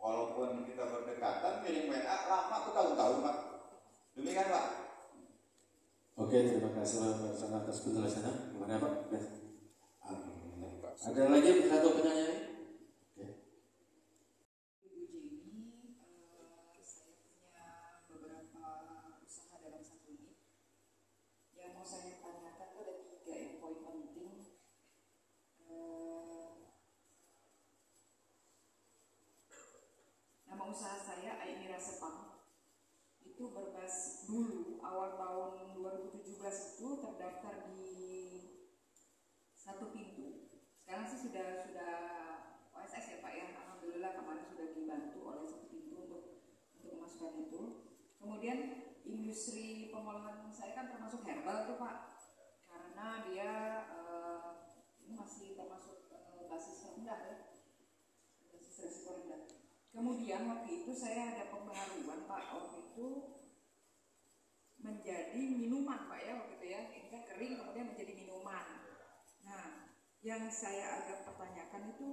walaupun kita berdekatan, miring WA lama aku tahun-tahun Pak. Demikian Pak. Oke, terima kasih Pak atas penjelasannya. Gimana Pak? Ada lagi satu penyanyi? Oke. Ibu Jenny, saya punya beberapa usaha dalam satu unit. Yang mau saya tanyakan itu ada 3 yang poin penting. Nama usaha saya Aimira Sepang. Itu berbasis dulu awal tahun 2017 itu terdaftar di Satu Pintu. Sekarang sih sudah OSS ya Pak ya. Alhamdulillah kemarin sudah dibantu oleh Satu Pintu untuk memasukkan itu. Kemudian industri pengolahan saya kan termasuk herbal tuh Pak. Karena dia ini masih termasuk basis rendah ya. Basis risiko rendah. Kemudian waktu itu saya ada pembaharuan Pak, waktu itu menjadi minuman Pak ya waktu itu ya, ini kan kering kemudian menjadi minuman. Nah, yang saya agak pertanyakan itu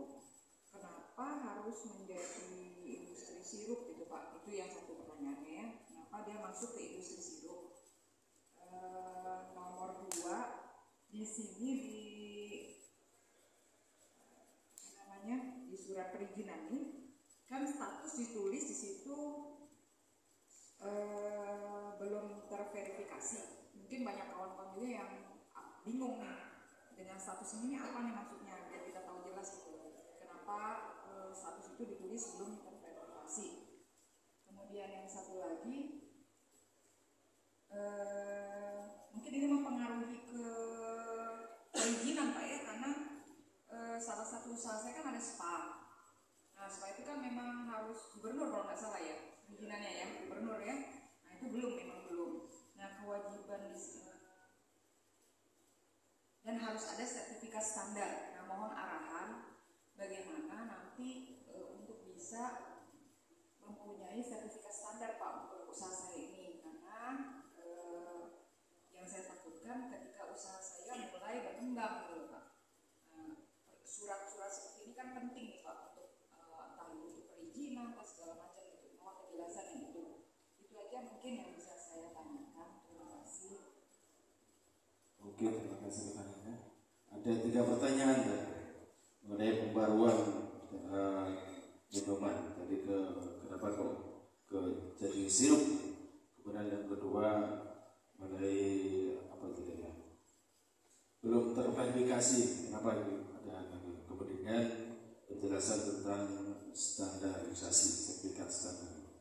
kenapa harus menjadi industri sirup gitu Pak, itu yang satu pertanyaannya ya, kenapa dia masuk ke industri sirup. Nomor 2, di sini di surat perizinan ini kan status ditulis di situ belum terverifikasi. Mungkin banyak kawan-kawan juga yang bingung nih dengan status ini apa nih maksudnya, biar kita tahu jelas gitu. Kenapa status itu ditulis belum terverifikasi. Kemudian yang satu lagi, mungkin ini mempengaruhi ke perizinan Pak ya, karena salah satu usaha saya kan ada spa. Nah spa itu kan memang harus gubernur kalau nggak salah ya, perizinannya ya gubernur ya. Nah itu memang belum. Nah kewajiban di sini dan harus ada sertifikat standar. Nah mohon arahan bagaimana nanti untuk bisa mempunyai sertifikat standar Pak untuk usaha saya ini, karena yang saya takutkan ketika usaha saya mulai berkembang gitu Pak. Surat-surat seperti ini kan penting nih Pak untuk entah untuk perizinan atau segala macam itu, mohon penjelasan yang itu. Itu aja mungkin yang bisa saya tanyakan. Terima kasih. Oke, terima kasih Pak Nina. Ada 3 pertanyaan ya, mengenai pembaruan minuman. Tadi kenapa kok ke jadi sirup? Kemudian yang kedua mengenai apa itu ya? Belum terverifikasi. Kenapa ini ada lagi? Kemudian penjelasan tentang standarisasi sertifikat standar.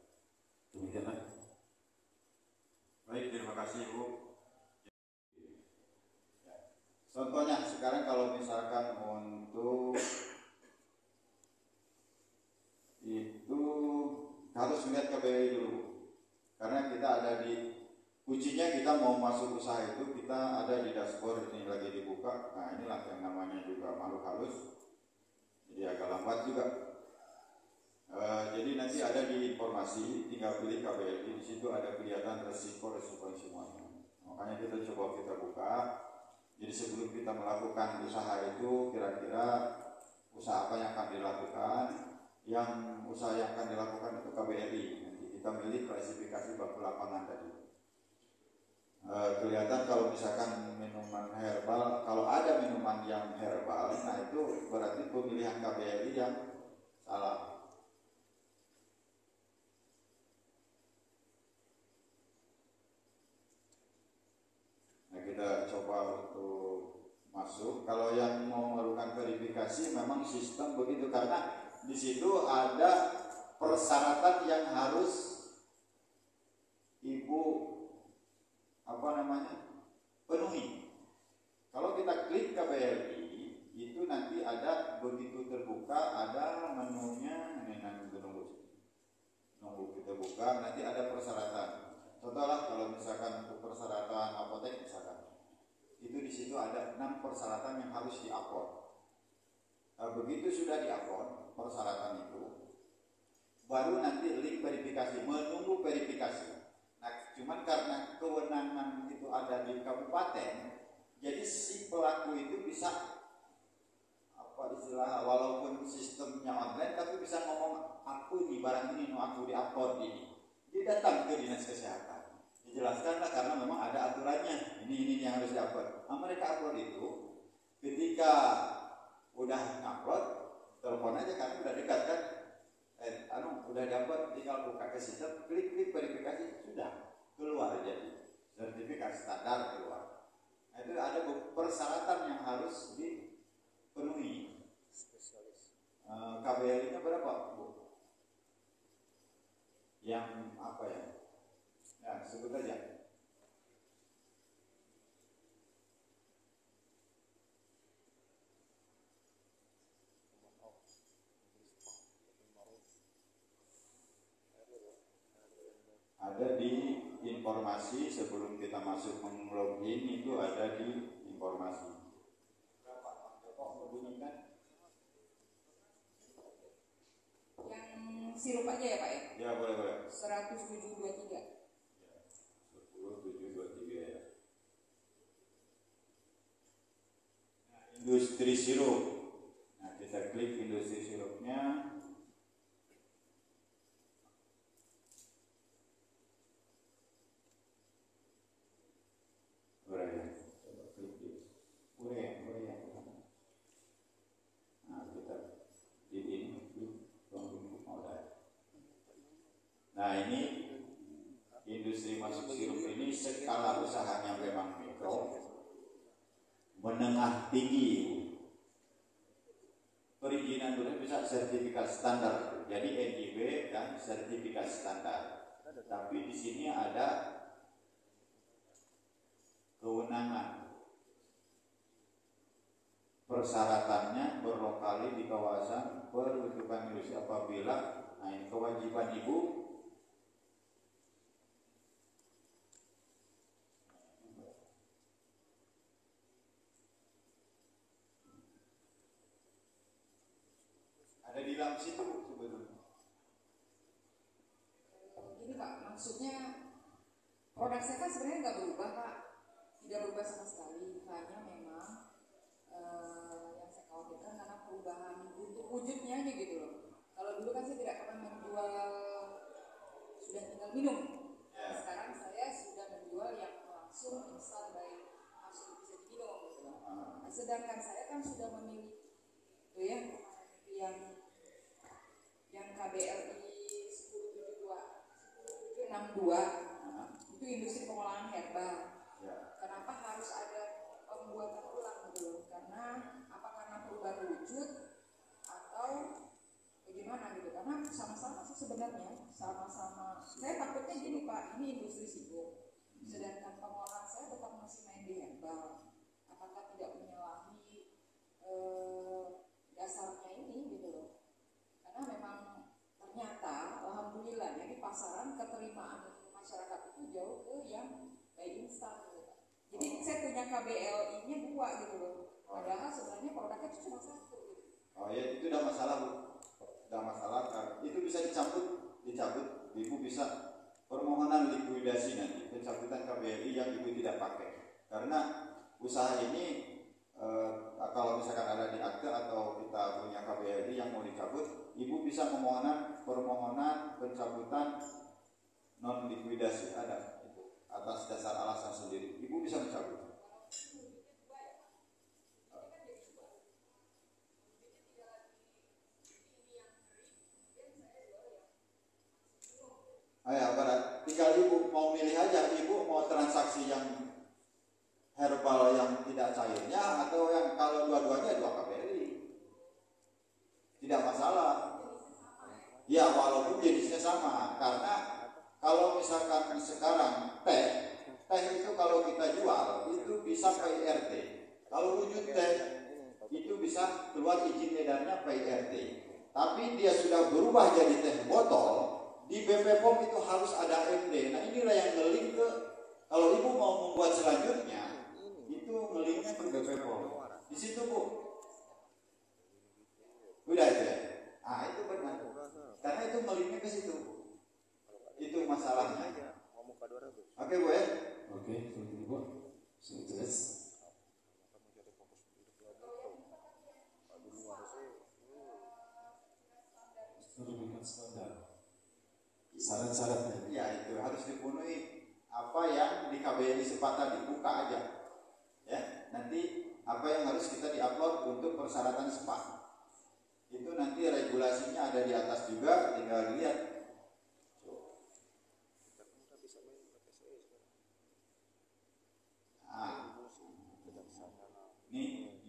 Demikianlah. Baik, terima kasih Bu. Contohnya sekarang kalau misalkan untuk itu harus melihat KBRI dulu, karena kita ada di kuncinya, kita mau masuk usaha itu kita ada di dashboard ini lagi dibuka. Nah inilah yang namanya juga makhluk halus, jadi agak lambat juga. Jadi nanti ada di informasi, tinggal pilih KBRI, di situ ada kelihatan resiko semuanya. Makanya kita coba kita buka. Jadi sebelum kita melakukan usaha itu, kira-kira usaha apa yang akan dilakukan, yang usaha yang akan dilakukan itu KBRI. Nanti kita milih klasifikasi baku lapangan tadi. Kelihatan kalau misalkan minuman herbal, kalau ada minuman yang herbal, nah itu berarti pemilihan KBRI yang salah. Kita coba untuk masuk. Kalau yang mau melakukan verifikasi memang sistem begitu, karena di situ ada persyaratan yang harus Ibu penuhi. Kalau kita klik KBRI itu nanti ada, begitu terbuka ada menunya, ini nanti nunggu kita buka, nanti ada persyaratan. Contohlah kalau misalkan untuk persyaratan apotek misalkan, itu di situ ada 6 persyaratan yang harus di-upload. Begitu sudah di-upload persyaratan itu, baru nanti link verifikasi, menunggu verifikasi. Nah, cuman karena kewenangan itu ada di kabupaten, jadi si pelaku itu bisa walaupun sistemnya online, tapi bisa ngomong aku ini barang ini mau aku di-upload ini. Dia datang ke dinas kesehatan, dijelaskanlah karena memang ada aturannya. Ini yang harus di-upload. Nah, mereka upload itu, ketika udah upload, telepon aja kan, udah dekat kan, udah dapat, tinggal buka ke sistem, klik verifikasi, sudah keluar jadi sertifikat standar keluar. Nah, itu ada persyaratan yang harus dipenuhi. KBRI-nya berapa Bu? Yang apa ya? Ya sebut aja. Ada di informasi sebelum kita masuk login, itu ada di informasi. Yang sirup aja ya Pak ya? Ya boleh. 10723. Ya, 10723 ya. Nah, industri sirup. Nah kita klik industri sirupnya. Nah kita di ini skala usahanya memang mikro, menengah tinggi, perizinan dulu bisa sertifikat standar, jadi NIB dan sertifikat standar. Tapi di sini ada kewenangan, persyaratannya berlokali di kawasan peruntukan industri apabila kewajiban ibu ada di dalam situ sebetulnya. Gini Pak, maksudnya produk saya kan sebenarnya nggak berubah Pak, tidak berubah sama sekali, hanya memang yang saya khawatirkan karena perubahan untuk wujudnya aja gitu loh. Kalau dulu kan saya tidak pernah menjual sudah tinggal minum, sekarang saya sudah menjual yang langsung instan baik langsung bisa diminum gitu loh. Nah, sedangkan saya kan sudah memiliki itu ya yang KBLI 10762 itu industri pengolahan herbal. Kenapa harus ada pembuatan ulang gitu? Karena perubahan wujud atau bagaimana gitu? Karena sama-sama sih sebenarnya sama-sama. Saya takutnya gini Pak, ini industri sibuk, sedangkan pengolahan saya tetap masih main di herbal. Apakah tidak menyalahi dasarnya ini gitu loh? Karena memang ternyata alhamdulillah ya di pasaran keterimaan masyarakat itu jauh ke yang baik instan gitu. Jadi saya punya KBLI-nya 2 gitu loh. Padahal sebenarnya produknya itu cuma 1 gitu. Oh ya, itu udah masalah Bu. Udah masalah kan. Itu bisa dicabut. Ibu bisa permohonan likuidasi nanti, pencabutan KBLI yang ibu tidak pakai. Karena usaha ini kalau misalkan ada di akte atau kita punya KBLI yang mau dicabut, ibu bisa permohonan pencabutan non likuidasi ada itu atas dasar alasan sendiri. Ibu bisa mencabut. Tinggal ibu mau milih aja, ibu mau transaksi yang herbal yang tidak cairnya atau yang kalau dua-duanya 2 KBLI. Tidak masalah. Ya walaupun jenisnya sama, karena kalau misalkan sekarang teh itu kalau kita jual itu bisa PIRT. Kalau wujud teh itu bisa keluar izin edarnya PIRT. Tapi dia sudah berubah jadi teh botol, di BP POM itu harus ada MD. Nah inilah yang ngeling ke, kalau ibu mau membuat selanjutnya itu ngelingnya ke BP POM. Di situ Bu. Udah aja. Itu benar. Karena itu ngelingnya ke situ. Itu masalahnya. Oke Bu ya. Oke, Bu. Sudah jelas. Sertifikat standar. Syarat-syaratnya. Ya itu harus dipenuhi apa yang di KBLI SEPA tadi, buka aja. Ya, nanti apa yang harus kita diupload untuk persyaratan SEPA. Itu nanti regulasinya ada di atas juga, tinggal dilihat.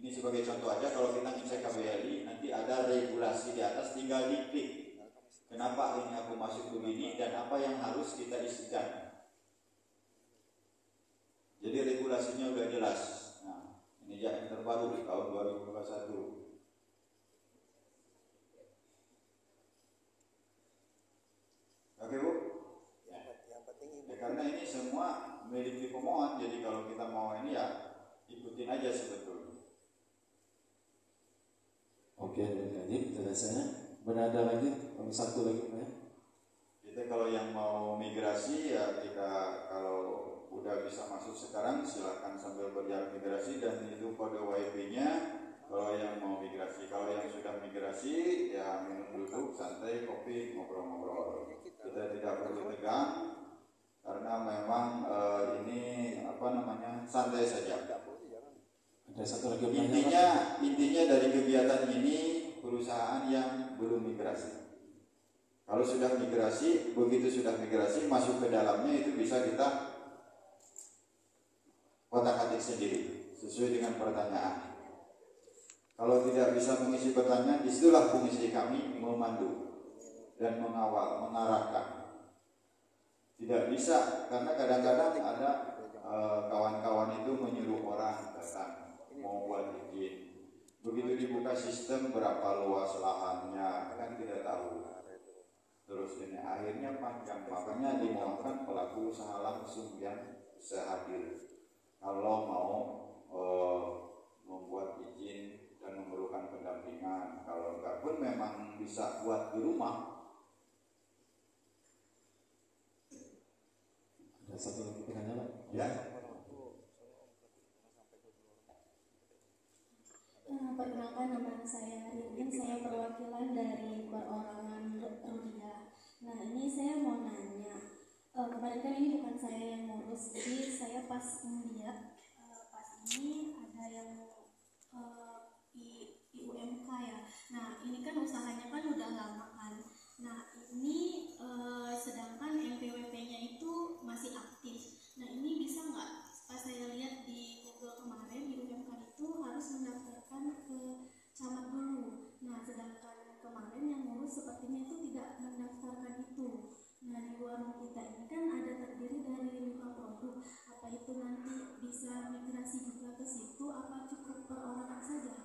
Ini sebagai contoh aja, kalau kita ngecek KBLI nanti ada regulasi di atas, tinggal diklik. Kenapa ini aku masuk begini dan apa yang harus kita isikan. Jadi regulasinya udah jelas. Nah, ini yang terbaru di tahun 2021. Oke Bu? Ya, karena ini semua memiliki pemohon, jadi kalau kita mau ini ya ikutin aja sebetulnya. Oke, lanjut penjelasannya. Berada lagi, satu lagi ya. Kita kalau yang mau migrasi ya kita kalau udah bisa masuk sekarang silahkan sambil berjalan migrasi dan itu kode WIP-nya. Kalau yang mau migrasi, kalau yang sudah migrasi ya minum dulu santai, kopi, ngobrol-ngobrol. Kita tidak perlu tegang karena memang ini santai saja. Ada satu lagi intinya dari kegiatan ini perusahaan yang belum migrasi. Kalau sudah migrasi, begitu sudah migrasi masuk ke dalamnya itu bisa kita sesuai dengan pertanyaan. Kalau tidak bisa mengisi pertanyaan, disitulah fungsi kami memandu dan mengawal, mengarahkan. Tidak bisa, karena kadang-kadang ada kawan-kawan itu menyuruh orang datang mau buat izin. Begitu dibuka sistem berapa luas lahannya, kan tidak tahu. Terus ini akhirnya panjang, makanya dimohonkan pelaku usaha langsung yang bisa hadir. Kalau mau membuat izin dan memerlukan pendampingan, kalau enggak pun memang bisa buat di rumah. Ada satu lagi pertanyaan, Pak? Ya. Perkenalkan, nama saya Rintin, saya perwakilan dari perorangan Rudia. Nah, ini saya mau nanya, kemarin kan ini bukan saya yang ngurus, jadi saya pas ngeliat pas ini ada yang IUMK ya. Nah, ini kan usahanya kan udah lama kan. Nah, ini sedangkan MPWP-nya itu masih aktif. Nah, ini bisa nggak? Pas saya lihat di Google kemarin, IUMK itu harus mendaftarkan ke camat dulu. Nah, sedangkan kemarin yang ngurus sepertinya itu tidak mendaftarkan itu. Nah, di warung kita ini kan ada terdiri dari 5 produk. Apa itu nanti bisa migrasi juga ke situ? Apa cukup perorangan saja?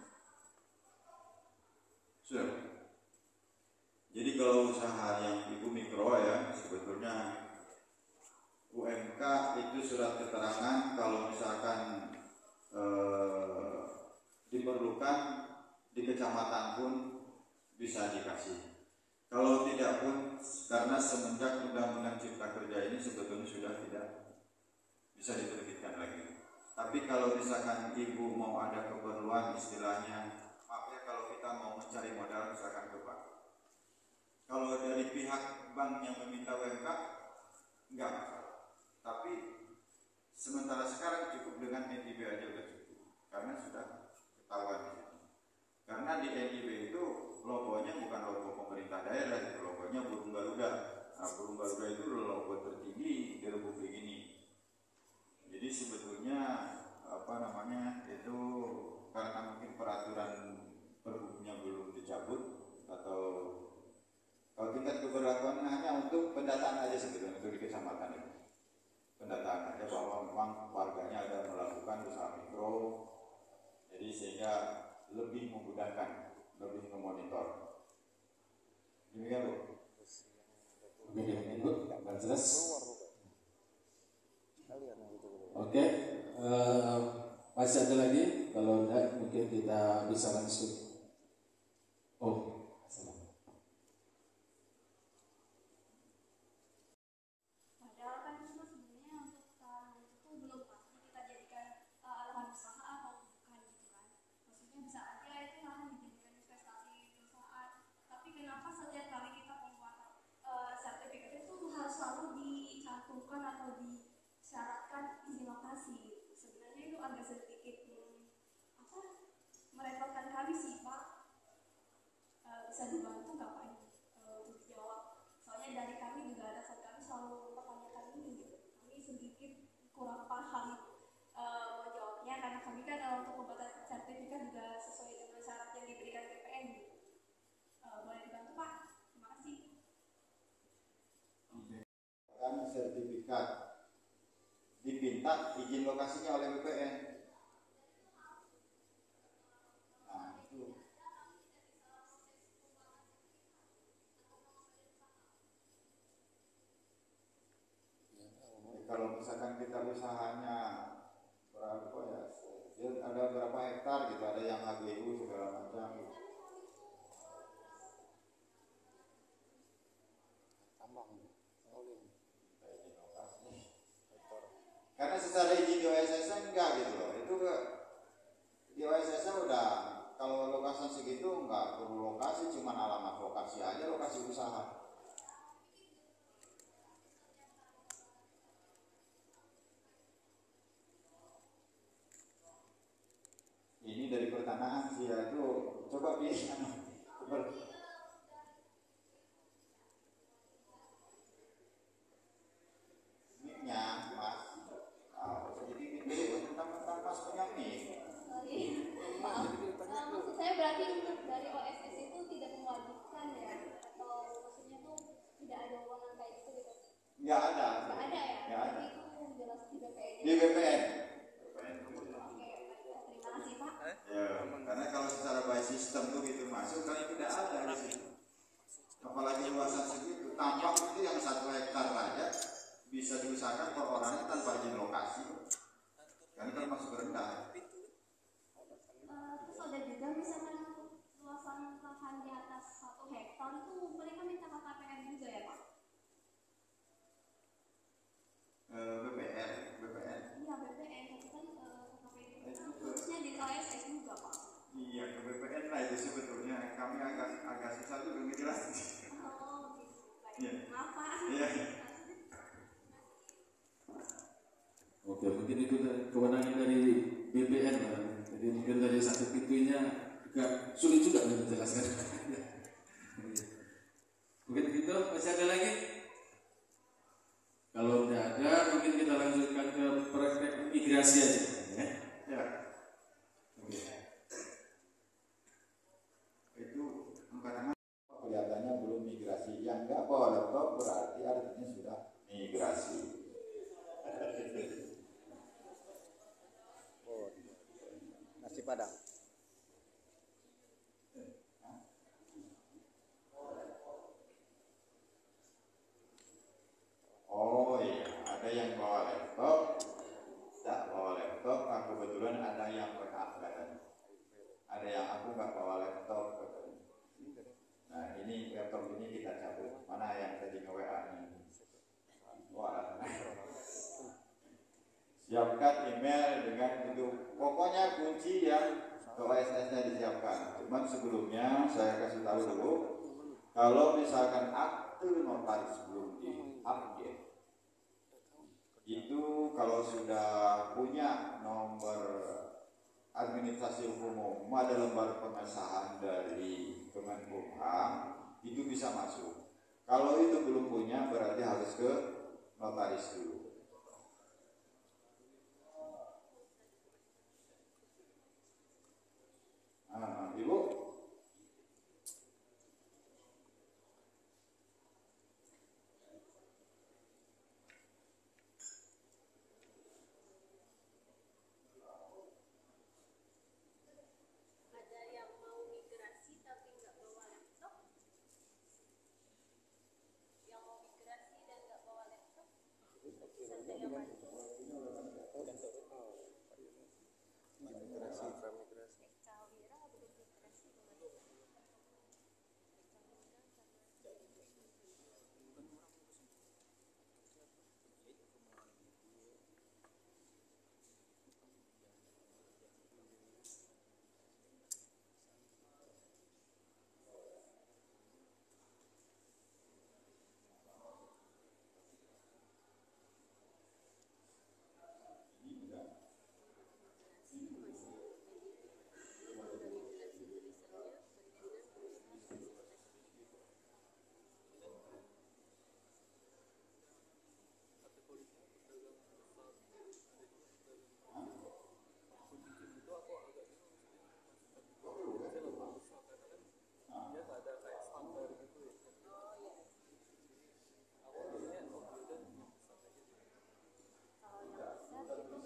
Sudah. Jadi kalau usaha yang ibu mikro ya, sebetulnya UMK itu surat keterangan kalau misalkan diperlukan di kecamatan pun bisa dikasih. Kalau tidak pun, karena semenjak Undang-Undang Cipta Kerja ini sebetulnya sudah tidak bisa diterbitkan lagi. Tapi kalau misalkan ibu mau ada keperluan, istilahnya, maaf ya, kalau kita mau mencari modal misalkan ke bank, kalau dari pihak bank yang meminta UMK, enggak masalah. Tapi sementara sekarang cukup dengan NIB aja udah cukup, karena sudah ketahuan di sini. Karena di NIB itu logonya bukan logo pemerintah daerah, itu logonya burung Garuda. Nah, burung Garuda itu logo tertinggi di Republik ini. Jadi sebetulnya itu karena mungkin peraturan perhubnya belum dicabut, atau kalau tingkat keberlakuannya hanya untuk pendataan aja sebetulnya, untuk di kecamatan itu. Pendataan aja bahwa memang warganya ada melakukan usaha mikro, jadi sehingga lebih memudahkan, lebih memonitor. Demikian, Bu. Oke, Bu, nggak jelas. Oke, masih ada lagi? Kalau enggak, mungkin kita bisa langsung. Oh, salam. Padahal kan itu sebenarnya untuk tanah itu belum pasti kita jadikan lahan usaha atau bukan gitu kan. Maksudnya bisa aja itu lahan dijadikan investasi perusahaan. Tapi kenapa setiap kali kita membuat sertifikat itu harus selalu dicantumkan atau disyaratkan izin lokasi? Sebenarnya itu agak sedikit merepotkan kami sih, Pak. Bisa dibantu nggak Pak untuk dijawab? Soalnya dari kami juga ada kami selalu mempertanyakan ini gitu. Kami sedikit kurang paham mau jawabnya, karena kami kan untuk pembuatan sertifikat juga sesuai dengan syarat yang diberikan BPN. Boleh dibantu Pak? Terima kasih. Kan sertifikat diminta izin lokasinya oleh BPN. Nah, itu. Kalau misalkan kita usahanya berapa ya, ada berapa hektar gitu, ada yang HGU segala macam. Karena secara izin di OSS enggak gitu loh, itu di OSS udah kalau lokasi segitu enggak perlu lokasi, cuma alamat lokasi aja, lokasi usaha. Ini dari pertanahan sih ya, itu coba mic-nya Mas, jadi tentang Mas punya mic. Nggak ada. Nggak ada ya? Nggak ada. Itu jelas di BPN. Di BPN. Oke, terima kasih Pak. Ya, karena kalau secara by system tuh gitu masuk kan tidak ada di situ. Apalagi luasan segitu, tambak itu yang 1 hektar aja bisa diusahakan per orangnya tanpa izin lokasi. Kan itu masuk rendah. Terus ada juga misalkan luasan lahan di atas 1 hektar itu mereka minta KKPN juga ya Pak? BPN. Iya BPN, tapi kan KKPN itu harusnya di OSS juga Pak. Iya ke BPN lah itu sebetulnya kami agak susah juga ngejelasin. Oh gitu. Iya. Maaf Pak. Iya. Oke, mungkin itu kewenangan dari BPN, Pak. Jadi mungkin dari satu pintunya agak sulit juga untuk menjelaskan. Mungkin gitu, masih ada lagi? Kalau tidak ada, mungkin kita lanjutkan ke praktek migrasi aja, ya. Ya. Oke. Itu angkatan kelihatannya belum migrasi. Yang nggak bawa laptop berarti artinya sudah migrasi. Nasi Padang. Oh iya, ada yang bawa laptop, tak bawa laptop. Aku kebetulan ada yang backup katanya. Ada yang aku nggak bawa laptop katanya. Nah ini laptop ini kita cabut. Mana yang tadi nge-WA ini? Wah. Siapkan email dengan itu. Pokoknya kunci yang ke OSS-nya disiapkan. Cuman sebelumnya saya kasih tahu dulu, kalau misalkan akte notaris belum di-update, itu kalau sudah punya nomor administrasi umum, ada lembar pengesahan dari Kemenkumham, itu bisa masuk. Kalau itu belum punya, berarti harus ke notaris dulu. Ibu? Ada yang mau migrasi tapi nggak bawa laptop? Yang mau migrasi dan nggak bawa laptop? Bisa saya bantu? Kawira belum migrasi gimana?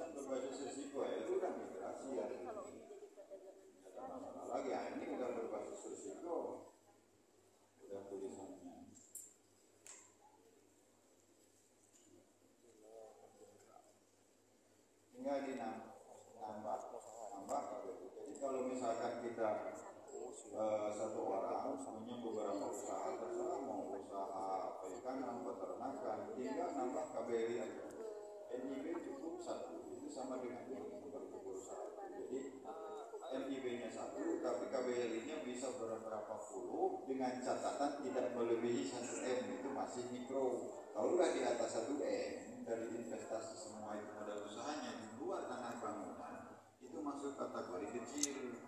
Berbasis risiko ya, itu udah migrasi ya. Ada masalah lagi ya, ini udah berbasis risiko. Udah tulisannya. Tinggal nambah. Jadi kalau misalkan kita satu orang punya beberapa usaha, terserah mau usaha perikanan, peternakan, tinggal nambah KBRI aja. NIB cukup 1, itu sama dengan berusaha. Jadi NIB-nya 1, tapi KBRI-nya bisa berapa puluh dengan catatan tidak melebihi 1M, itu masih mikro. Kalau udah di atas 1M dari investasi semua itu modal usahanya di luar tanah bangunan, itu masuk kategori kecil.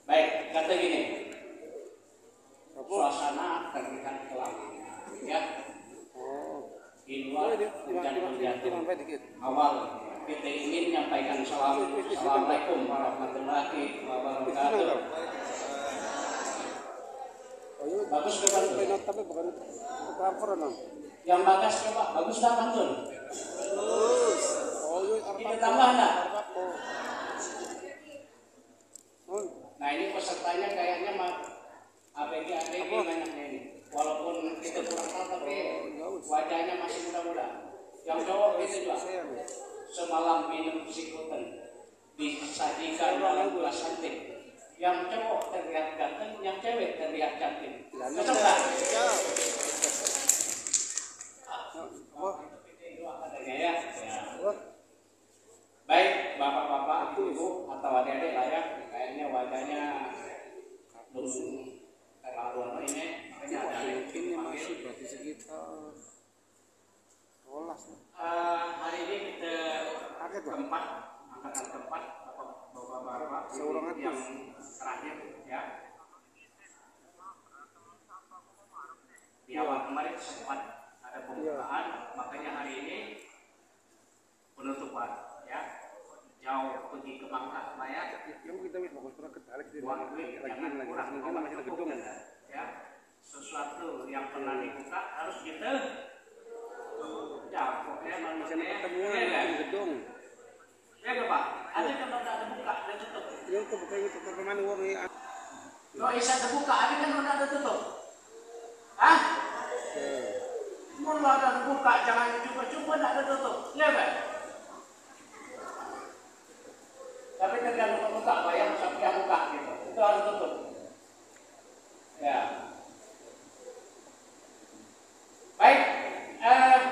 Baik, kata gini, suasana terlihat gelap, ya. Di luar hujan menjatuh. Awal kita ingin menyampaikan assalamualaikum warahmatullahi wabarakatuh. Bagus ke Bantul? Yang bagas coba, bagus tak Bantul? Kita tambah enggak? Nah ini pesertanya kayaknya ABG banyaknya ini. Walaupun kita kurang tahu tapi wajahnya masih muda-muda. Yang cowok itu juga. Semalam minum psikoten disajikan dalam gelas antik. Yang cowok terlihat ganteng, yang cewek terlihat cantik. Cocok tak? Ya. Baik, bapak-bapak, ibu-ibu atau adik-adik lah ya, kayaknya wajahnya belum terlalu ini, makanya ada ini masih berarti sekitar 12. Hari ini kita keempat, angkatan keempat, bapak-bapak yang terakhir ya. Di awal kemarin sempat ada pembukaan, makanya hari ini penutupan. Ya, jauh pergi ke Bangka, ya. Yang kita fokus ke tarik di jangan kurang masih gedung ya. Sesuatu yang pernah dibuka harus kita pokoknya manusia pertemuan di gedung. Ya Pak, ada kan udah terbuka dan tutup. Ya kebuka itu pertemuan uang ya. Lo bisa terbuka, ada kan udah tutup. Hah? Mau ada terbuka, jangan coba-coba enggak ada tutup. Ya Pak. Tapi tergantung buka, bayang sampai yang buka gitu, itu harus tutup. Ya. Baik,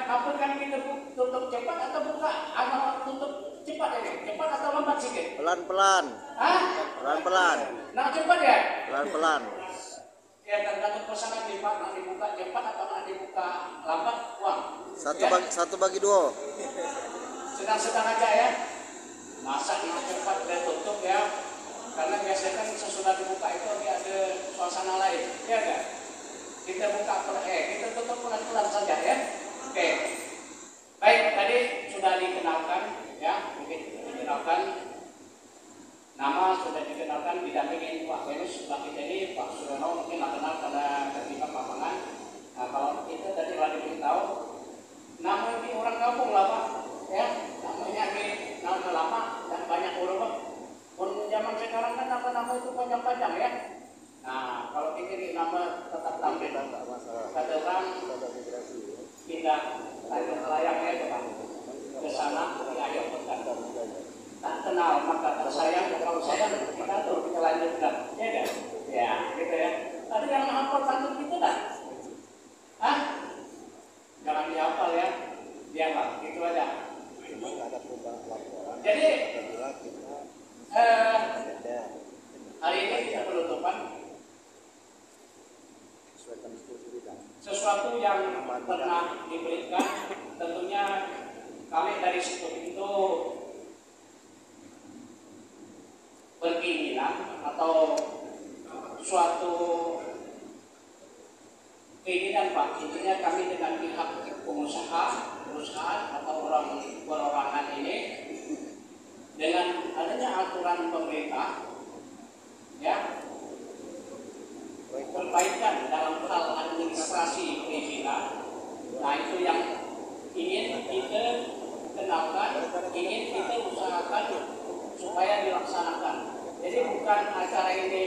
apakah kita tutup cepat atau buka? Atau tutup cepat ini? Cepat atau lambat sedikit? Pelan-pelan. Hah? Pelan-pelan. Nah cepat ya? Pelan-pelan. Ya tergantung pesanan nih Pak, nak dibuka cepat atau nak dibuka lambat, uang. Satu bagi dua. Sedang-sedang aja ya. Masa ini cepat dan tutup ya. Karena biasanya kan sesudah dibuka itu dia ada suasana lain, ya kan? Kita buka kita tutup pelan-pelan saja ya. Oke. Baik, tadi sudah dikenalkan ya, mungkin dikenalkan. Nama sudah dikenalkan, didampingi Pak Venus sebelah kita ini, Pak Surono mungkin lah kenal pada ketika papangan. Nah kalau itu tadi telah diberitahu, nama ini orang kampung lah Pak, ya namanya ini nama lama dan banyak huruf Pak. Pun zaman sekarang kan nama-nama itu panjang-panjang ya. Nah kalau ini nama tetap tampil, kata orang pindah layaknya itu Pak, ke sana diayokan. Tak kenal maka tak sayang, kalau sayang kita tuh kita lanjutkan, ya kan? Ya, gitu ya. Tapi yang hafal pantun itu dah, jangan dihafal ya, biarlah, gitu aja. Jadi hari ini kita penutupan sesuatu yang pernah diberikan, tentunya kami dari situ itu berkeinginan atau suatu keinginan Pak, intinya kami dengan pihak pengusaha, perusahaan atau orang perorangan ini dengan adanya aturan pemerintah ya perbaikan dalam hal administrasi perizinan. Nah itu yang ingin kita kenalkan, ingin kita usahakan supaya dilaksanakan. Jadi bukan acara ini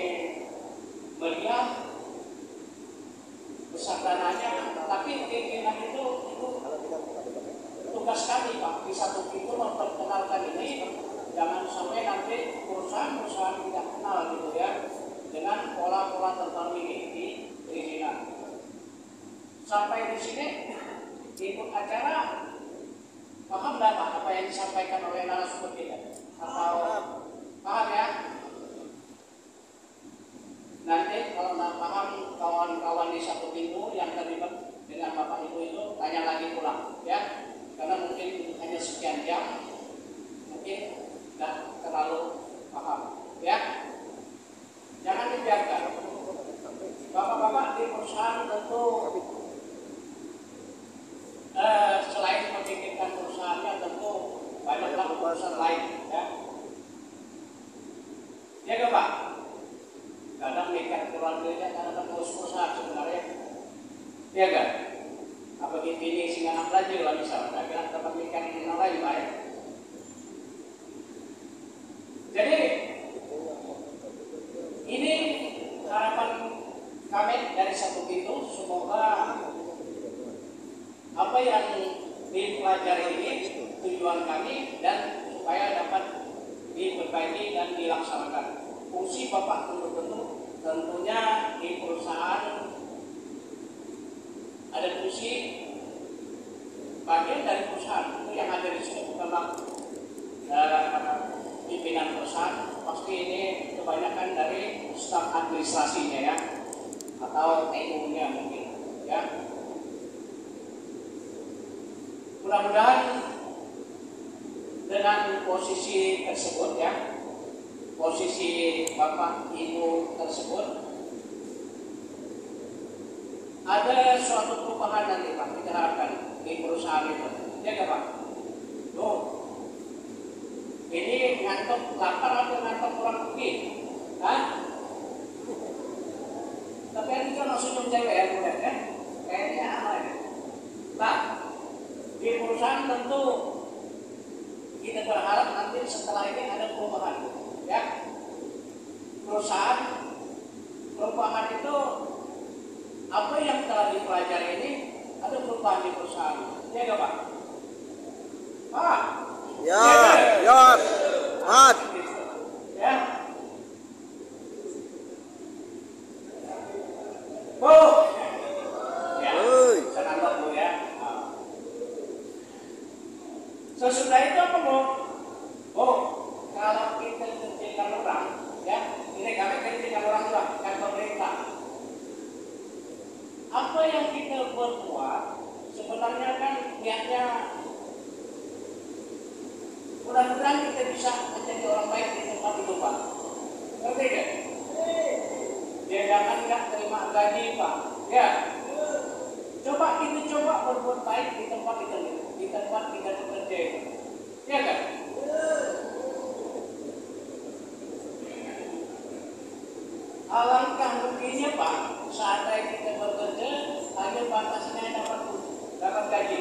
meriah besar dananya, tapi keinginan itu tugas kami Pak di satu pintu memperkenalkan ini, jangan sampai nanti perusahaan-perusahaan tidak kenal gitu ya dengan pola-pola tertentu di perizinan. Sampai di sini ikut acara paham nggak Pak apa yang disampaikan oleh narasumber kita? Atau paham ya? Nanti kalau nggak paham kawan-kawan di satu pintu yang terlibat dengan Bapak Ibu itu tanya lagi pulang ya, karena mungkin hanya sekian jam mungkin nggak terlalu paham ya. Jangan dibiarkan. Bapak-bapak di perusahaan tentu selain memikirkan perusahaannya tentu banyaklah urusan lain ya. Ya kan Pak? Kadang mikir keluarganya, kadang ngurus perusahaan sebenarnya. Ya kan? Apa ini singa anak belajar lah misalnya, kadang dapat mikir yang lain Pak ya. Jadi ini harapan kami dari satu pintu, semoga apa yang dipelajari ini tujuan kami dan supaya dapat diperbaiki dan dilaksanakan. Fungsi Bapak tentunya di perusahaan ada fungsi bagian dari perusahaan itu yang ada di sini bukanlah pimpinan perusahaan, pasti ini kebanyakan dari staf administrasinya ya atau TU-nya mungkin ya. Mudah-mudahan dengan posisi tersebut ya, posisi Bapak Ibu tersebut ada suatu perubahan nanti Pak kita harapkan di perusahaan itu, ya kan Pak? Tuh, ini ngantuk lapar atau ngantuk kurang pergi? Tapi ini kan langsung cewek ya, bukan ya? Kayaknya apa ya? Nah, di perusahaan tentu kita berharap nanti setelah ini ada perubahan ya. Perubahan itu apa yang telah dipelajari ini ada perubahan di perusahaan, ya enggak Pak? Pak? Ya, Mat. Ya. Bu. Ya. Senang Bu ya. Sesudah itu apa Bu? Bu, kalau kita kerjakan orang, ya, ini kami kerjakan orang juga, kan pemerintah. apa yang kita berbuat sebenarnya kan niatnya mudah-mudahan kita bisa menjadi orang baik di tempat itu Pak. Ngerti gak? Ya jangan nggak terima gaji Pak. Ya. Coba kita berbuat baik di tempat itu, di tempat kita bekerja. Ya kan? Alangkah ruginya Pak, saat kita bekerja, hanya batasnya dapat gaji.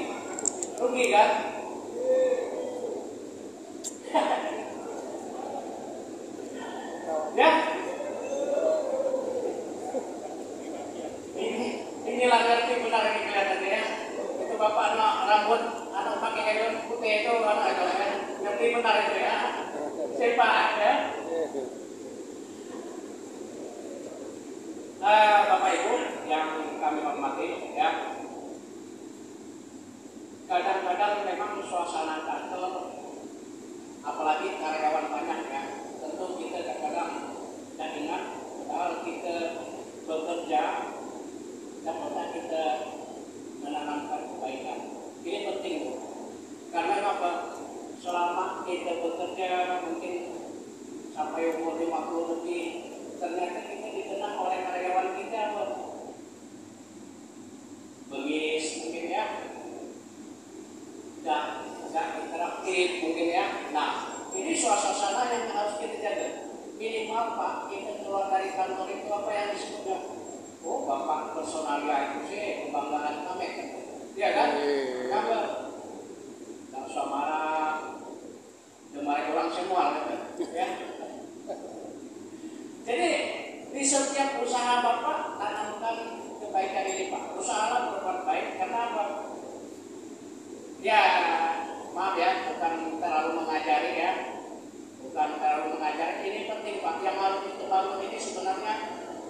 Rugi kan? Ya? Inilah ngerti benar ini kelihatannya ya. Itu Bapak rambut, anak pakai helm putih itu anak ya. Ngerti benar itu ya. Siapa ya? Bapak Ibu yang kami hormati ya. Kadang-kadang memang suasana kantor, apalagi karyawan banyak ya. Tentu kita kadang-kadang tidak ingat kalau kita bekerja dapat kita menanamkan kebaikan. Ini penting Bu. Karena apa? Selama kita bekerja mungkin sampai umur 50 lebih, ternyata kita dikenal oleh karyawan kita apa? Bengis mungkin ya, nggak interaktif mungkin ya. Nah, ini suasana yang harus kita jaga. Minimal Pak, kita keluar dari kantor itu apa yang disebutnya? Oh, Bapak personalia itu sih kebanggaan kami kan? Iya kan? Kamu tak usah marah, dimarahin orang semua kan? Ya. Jadi di setiap usaha Bapak tanamkan kebaikan ini Pak. Usahalah berbuat baik karena apa? Ya maaf ya, bukan terlalu mengajari ya, bukan terlalu mengajari. Ini penting Pak. Yang harus kita bangun ini sebenarnya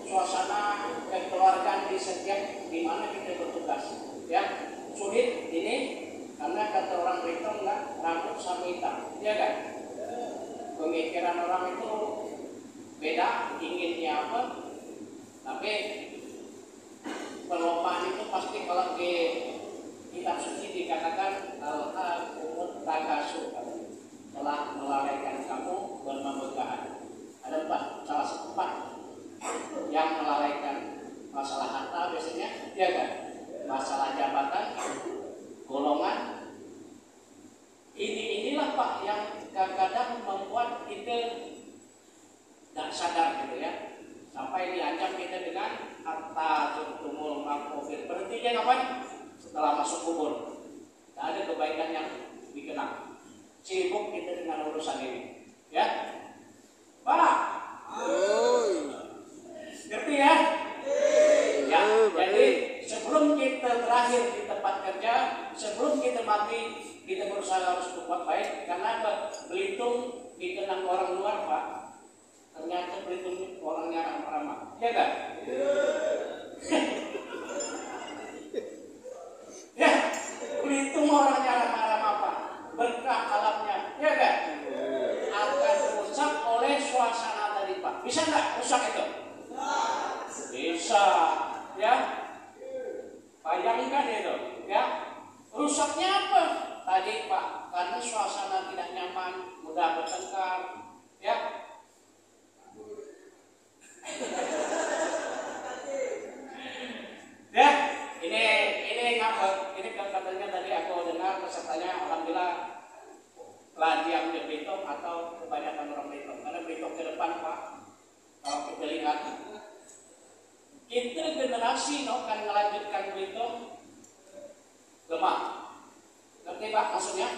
suasana kekeluargaan di setiap di mana kita bertugas. Ya sulit ini karena kata orang Belitung nggak rambut sama hitam, ya kan? Pemikiran orang itu beda, inginnya apa, tapi perlombaan itu pasti kalau di kitab suci dikatakan al-umut tagasu, telah melalaikan kamu bermemegahan. Ada salah satu yang melalaikan masalah harta biasanya, ya kan? Masalah jabatan, golongan. Inilah Pak yang kadang-kadang membuat kita tidak sadar gitu ya, sampai diancam kita dengan harta tumul makofir. Berhentinya kapan? Setelah masuk kubur. Tidak ada kebaikan yang dikenang. Sibuk kita dengan urusan ini, ya. Pak, ngerti ya? Ya. Jadi sebelum kita berakhir di tempat kerja, sebelum kita mati, kita berusaha harus berbuat baik. Karena Belitung dikenang orang luar Pak, ternyata Belitung orangnya ramah-ramah, ya kan? Ya, Belitung orangnya ramah-ramah Pak, berkah alamnya, ya kan? Akan rusak oleh suasana tadi Pak. Bisa nggak rusak itu? Bisa, ya. Bayangkan itu, ya. Rusaknya apa? Tadi Pak, karena suasana tidak nyaman, mudah bertengkar, ya. Ya, ini ngapa? Ini katanya tadi aku dengar pesertanya alhamdulillah diam di Belitung atau kebanyakan orang Belitung. Karena Belitung ke depan Pak, kalau kita lihat, kita generasi akan melanjutkan Belitung lemah. Ngerti Pak maksudnya?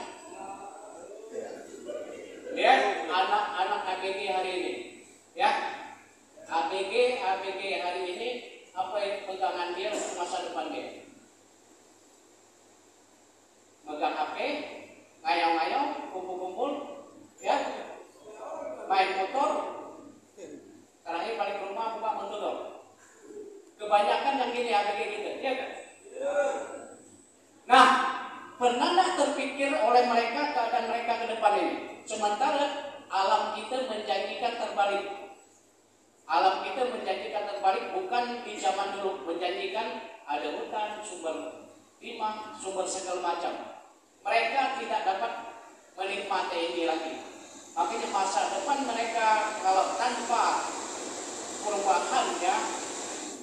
Lihat anak-anak ABG hari ini, ya. ABG hari ini apa yang pegangan dia untuk masa depan dia? Megang HP, ngayau-ngayau, kumpul-kumpul, ya, main motor. Terakhir balik rumah buka motor. Kebanyakan yang gini ABG gitu, ya kan? Nah, pernah nggak terpikir oleh mereka keadaan mereka ke depan ini? Sementara alam kita menjanjikan terbalik. Alam kita menjanjikan terbalik, bukan di zaman dulu menjanjikan ada hutan, sumber timah, sumber segala macam. Mereka tidak dapat menikmati ini lagi. Makanya masa depan mereka kalau tanpa perubahan ya,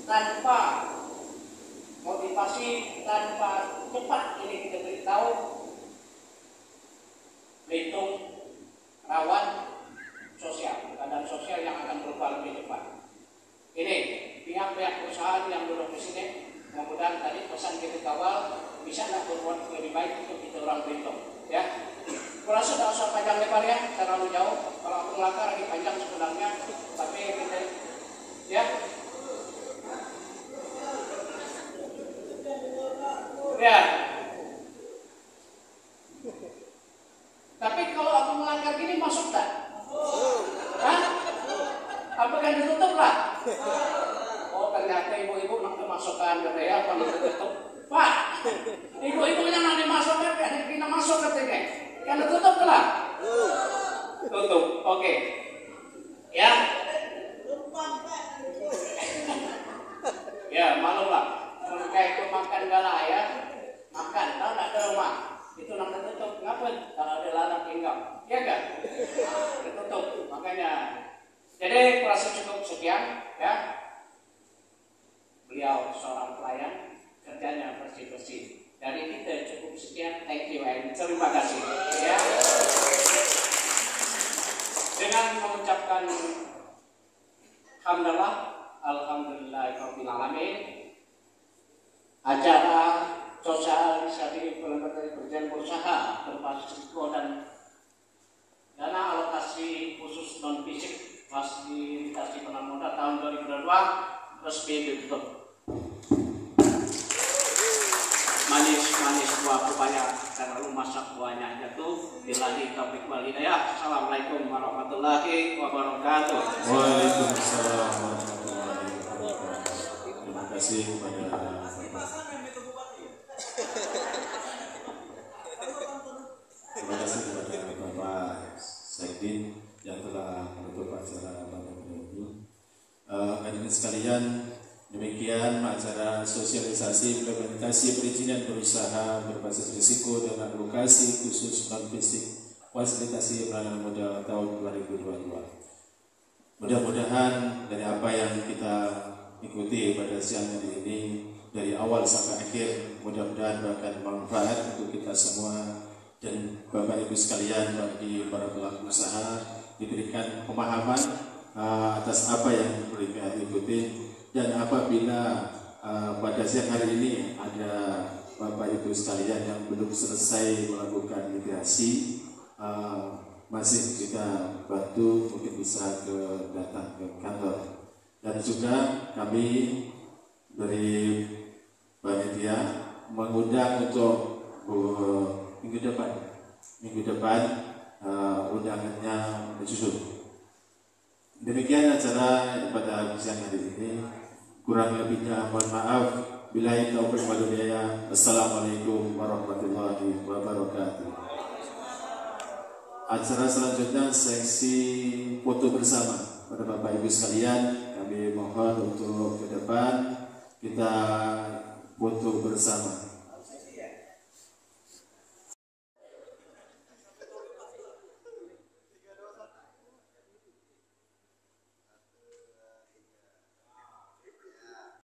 tanpa motivasi, tanpa cepat ini kita beritahu, Belitung rawan sosial, keadaan sosial yang akan berubah lebih cepat. Ini pihak-pihak perusahaan yang duduk di sini, mudah-mudahan tadi pesan kita kawal bisa berbuat lebih baik untuk kita orang Belitung. Ya, kurasa tidak usah panjang lebar ya, terlalu jauh. Kalau aku melangkah lagi panjang sebenarnya, tapi kita ya. Ya. Tapi kalau aku melangkah gini masuk tak? Hah? Apakah ditutup lah? Oh ternyata ibu-ibu nak kemasukan gitu ya, kalau ditutup. Pak, ibu-ibunya nak dimasukkan, kita masuk katanya. Kan ditutup lah? Tutup, oke. Ya. Ya malu lah. Mereka itu makan galak ya. Makan, tahu nak ke rumah. Itu nak tertutup, ngapain? Kalau ada lalat tinggal, ya kan? Tertutup, makanya. Jadi kurasa cukup sekian, ya. Beliau seorang pelayan, kerjanya bersih-bersih. Dari kita cukup sekian, thank you and terima kasih. Ya. Dengan mengucapkan hamdalah, alhamdulillahirabbil alamin. Acara sosialisasi berjalan berusaha berbasis risiko dan dana alokasi khusus non fisik fasilitasi penanaman modal tahun 2022 resmi ditutup. Manis buah pepaya karena masak buahnya jatuh. Billahi taufiq wal hidayah. Assalamualaikum warahmatullahi wabarakatuh. Waalaikumsalam warahmatullahi wabarakatuh. Terima kasih kepada terima kasih kepada Bapak Sekdin yang telah menutup acara pada hari ini. Hadirin sekalian, demikian acara sosialisasi implementasi perizinan berusaha berbasis risiko dan alokasi khusus non fisik fasilitasi penanaman modal tahun 2022. Mudah-mudahan dari apa yang kita ikuti pada siang hari ini dari awal sampai akhir, mudah-mudahan akan bermanfaat untuk kita semua dan Bapak Ibu sekalian, bagi para pelaku usaha diberikan pemahaman atas apa yang mereka ikuti. Dan apabila pada siang hari ini ada Bapak Ibu sekalian yang belum selesai melakukan migrasi, masih kita bantu mungkin bisa datang ke kantor. Dan juga kami dari panitia mengundang untuk minggu depan undangannya disusun. Demikian acara pada siang hari ini. Kurang lebihnya mohon maaf. Billahi taufiq wal hidayah. Assalamualaikum warahmatullahi wabarakatuh. Acara selanjutnya seksi foto bersama. Pada Bapak Ibu sekalian, kami mohon untuk ke depan kita foto bersama.